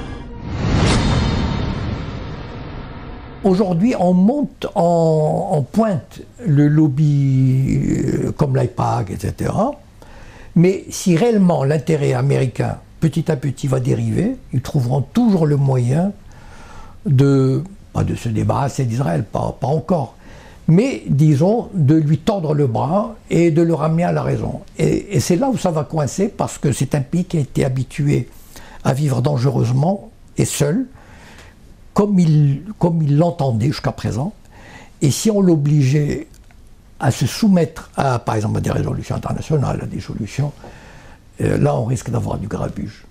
Aujourd'hui, on monte en pointe le lobby comme l'IPAC, etc. Mais si réellement l'intérêt américain, petit à petit, va dériver, ils trouveront toujours le moyen pas de se débarrasser d'Israël, pas encore, mais disons de lui tordre le bras et de le ramener à la raison. Et c'est là où ça va coincer, parce que c'est un pays qui a été habitué à vivre dangereusement et seul, comme il l'entendait jusqu'à présent. Et si on l'obligeait à se soumettre à, par exemple, à des résolutions internationales, à des solutions, là on risque d'avoir du grabuge.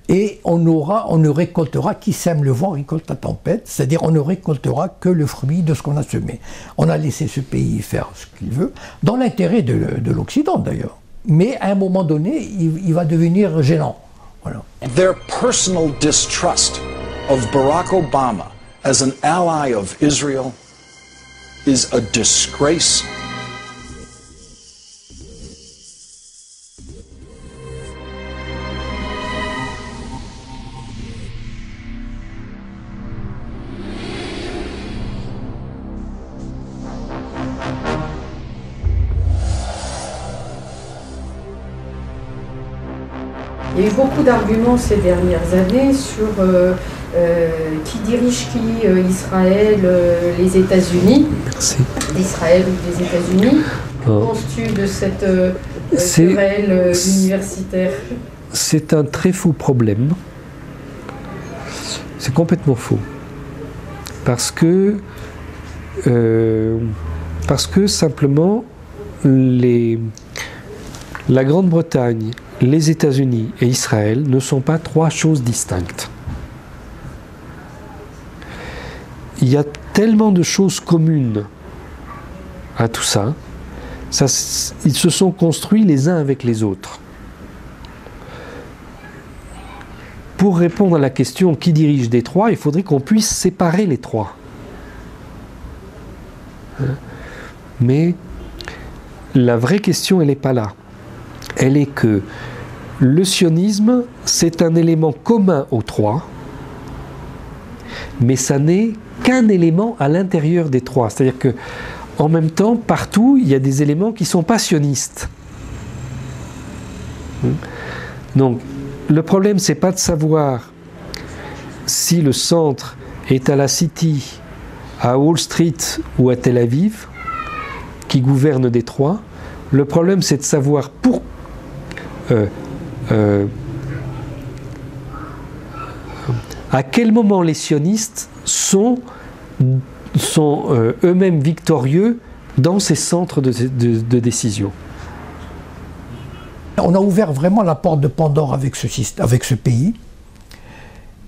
Et on ne récoltera, qui sème le vent récolte la tempête, c'est-à-dire on ne récoltera que le fruit de ce qu'on a semé. On a laissé ce pays faire ce qu'il veut, dans l'intérêt de l'Occident d'ailleurs. Mais à un moment donné, il va devenir gênant. Voilà. Their personal distrust of Barack Obama as an ally of Israel is a disgrace. Il y a eu beaucoup d'arguments ces dernières années sur qui dirige qui, Israël, les États-Unis. Merci. D'Israël ou des États-Unis. Que penses-tu de cette querelle universitaire? C'est un très faux problème. C'est complètement faux. Parce que simplement, la Grande-Bretagne, les États-Unis et Israël ne sont pas trois choses distinctes. Il y a tellement de choses communes à tout ça, ils se sont construits les uns avec les autres. Pour répondre à la question qui dirige des trois, il faudrait qu'on puisse séparer les trois. Mais la vraie question, elle n'est pas là. Elle est que le sionisme, c'est un élément commun aux trois, mais ça n'est qu'un élément à l'intérieur des trois. C'est-à-dire que, en même temps, partout, il y a des éléments qui ne sont pas sionistes. Donc, le problème, c'est pas de savoir si le centre est à la City, à Wall Street ou à Tel Aviv, qui gouverne Détroit. Le problème, c'est de savoir à quel moment les sionistes sont eux-mêmes victorieux dans ces centres de décision. On a ouvert vraiment la porte de Pandore avec ce pays.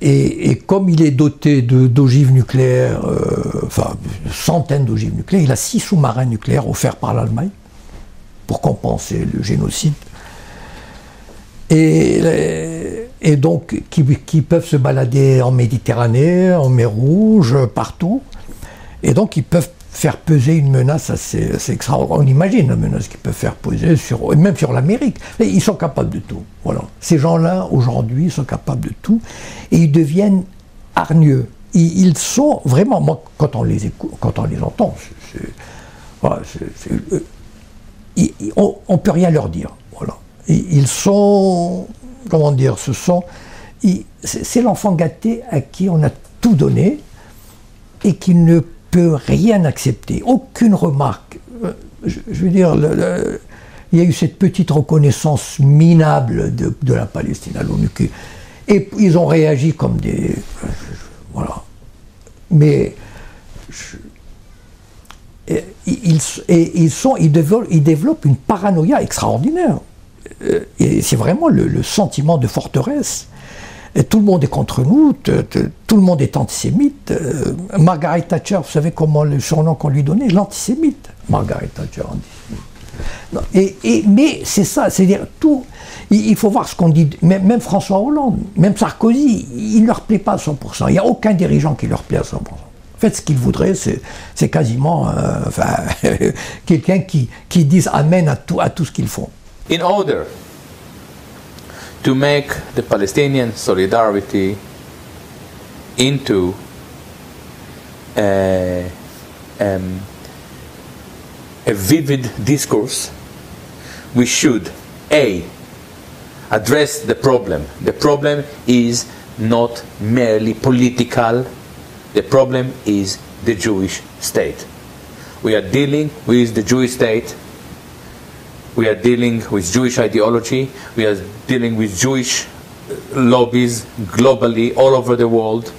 Et comme il est doté d'ogives nucléaires, enfin centaines d'ogives nucléaires, il a 6 sous-marins nucléaires offerts par l'Allemagne pour compenser le génocide. Et donc qui peuvent se balader en Méditerranée, en mer Rouge, partout. Et donc ils peuvent faire peser une menace assez extraordinaire. On imagine la menace qu'ils peuvent faire peser même sur l'Amérique. Ils sont capables de tout. Voilà. Ces gens-là, aujourd'hui, sont capables de tout. Et ils deviennent hargneux. Ils sont vraiment, moi, quand on les écoute, quand on les entend, on ne peut rien leur dire. Voilà. Ils sont, comment dire, c'est l'enfant gâté à qui on a tout donné et qui ne peut rien accepter, aucune remarque. Je veux dire, il y a eu cette petite reconnaissance minable de la Palestine à l'ONU, et ils ont réagi comme des... voilà. Mais ils développent une paranoïa extraordinaire. Et c'est vraiment le sentiment de forteresse. Et tout le monde est contre nous, tout le monde est antisémite. Margaret Thatcher, vous savez comment le surnom qu'on lui donnait, l'antisémite. Margaret Thatcher, antisémite. Mais c'est ça, c'est-à-dire tout. Il faut voir ce qu'on dit, même François Hollande, même Sarkozy, il ne leur plaît pas à 100%. Il n'y a aucun dirigeant qui leur plaît à 100%. En fait, ce qu'ils voudraient, c'est quasiment quelqu'un qui dise amen à tout ce qu'ils font. In order to make the Palestinian solidarity into a vivid discourse, we should address the problem. The problem is not merely political, the problem is the Jewish state. We are dealing with the Jewish state. We are dealing with Jewish ideology, we are dealing with Jewish lobbies globally, all over the world.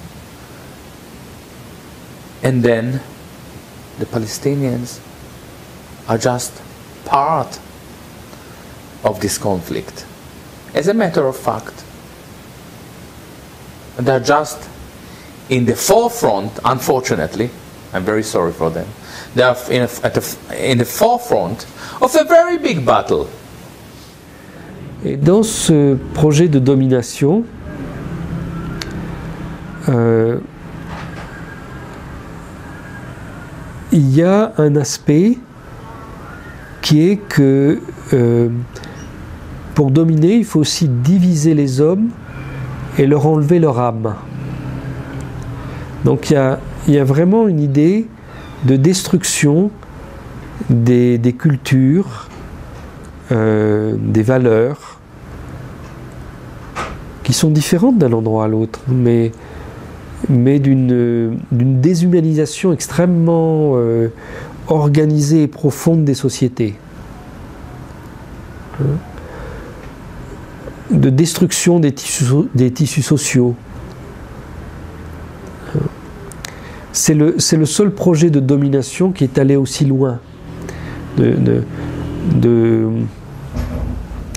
And then the Palestinians are just part of this conflict. As a matter of fact, they're just in the forefront, unfortunately, I'm very sorry for them, they are in the forefront of a very big battle. Et dans ce projet de domination, il y a un aspect qui est que pour dominer, il faut aussi diviser les hommes et leur enlever leur âme. Donc il y a vraiment une idée de destruction des cultures, des valeurs qui sont différentes d'un endroit à l'autre, mais d'une déshumanisation extrêmement organisée et profonde des sociétés. De destruction des tissus sociaux. C'est le seul projet de domination qui est allé aussi loin.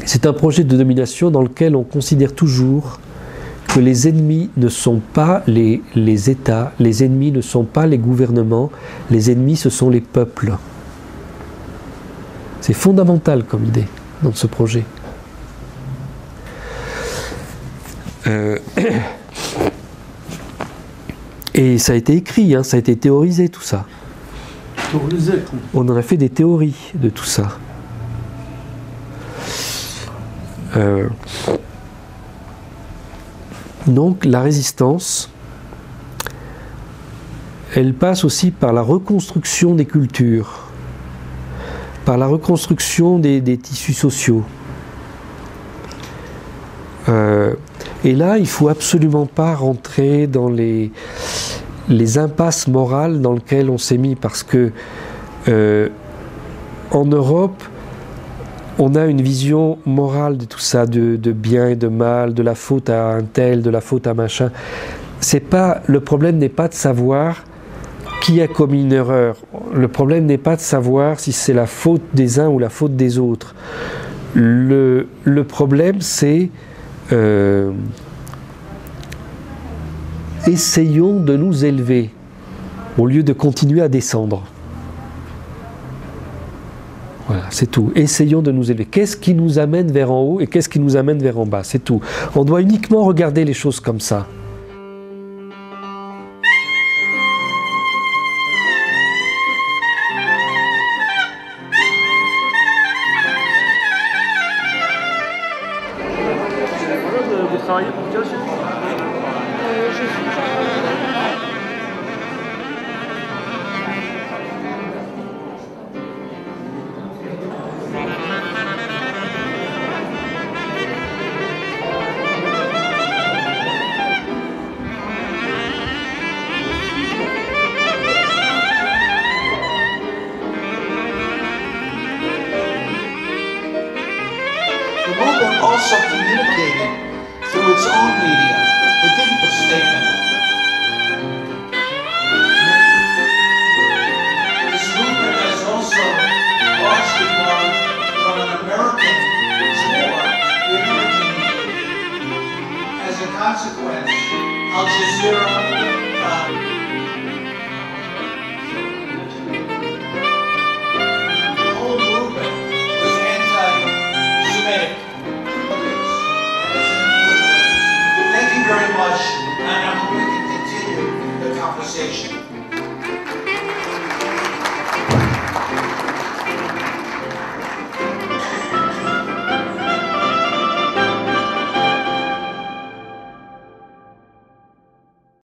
C'est un projet de domination dans lequel on considère toujours que les ennemis ne sont pas les États, les ennemis ne sont pas les gouvernements, les ennemis ce sont les peuples. C'est fondamental comme idée dans ce projet. Et ça a été écrit, ça a été théorisé tout ça. On aurait fait des théories de tout ça. Donc la résistance, elle passe aussi par la reconstruction des cultures, par la reconstruction des tissus sociaux. Et là, il ne faut absolument pas rentrer dans les impasses morales dans lesquelles on s'est mis, parce que en Europe, on a une vision morale de tout ça, de bien et de mal, de la faute à un tel, de la faute à machin. Le problème n'est pas de savoir qui a commis une erreur. Le problème n'est pas de savoir si c'est la faute des uns ou la faute des autres. Le problème, c'est essayons de nous élever au lieu de continuer à descendre. Voilà, c'est tout. Essayons de nous élever. Qu'est-ce qui nous amène vers en haut et qu'est-ce qui nous amène vers en bas? C'est tout. On doit uniquement regarder les choses comme ça. Vous travaillez pour quelle chaîne? Je suis The movement also communicated through its own media. It didn't a statement.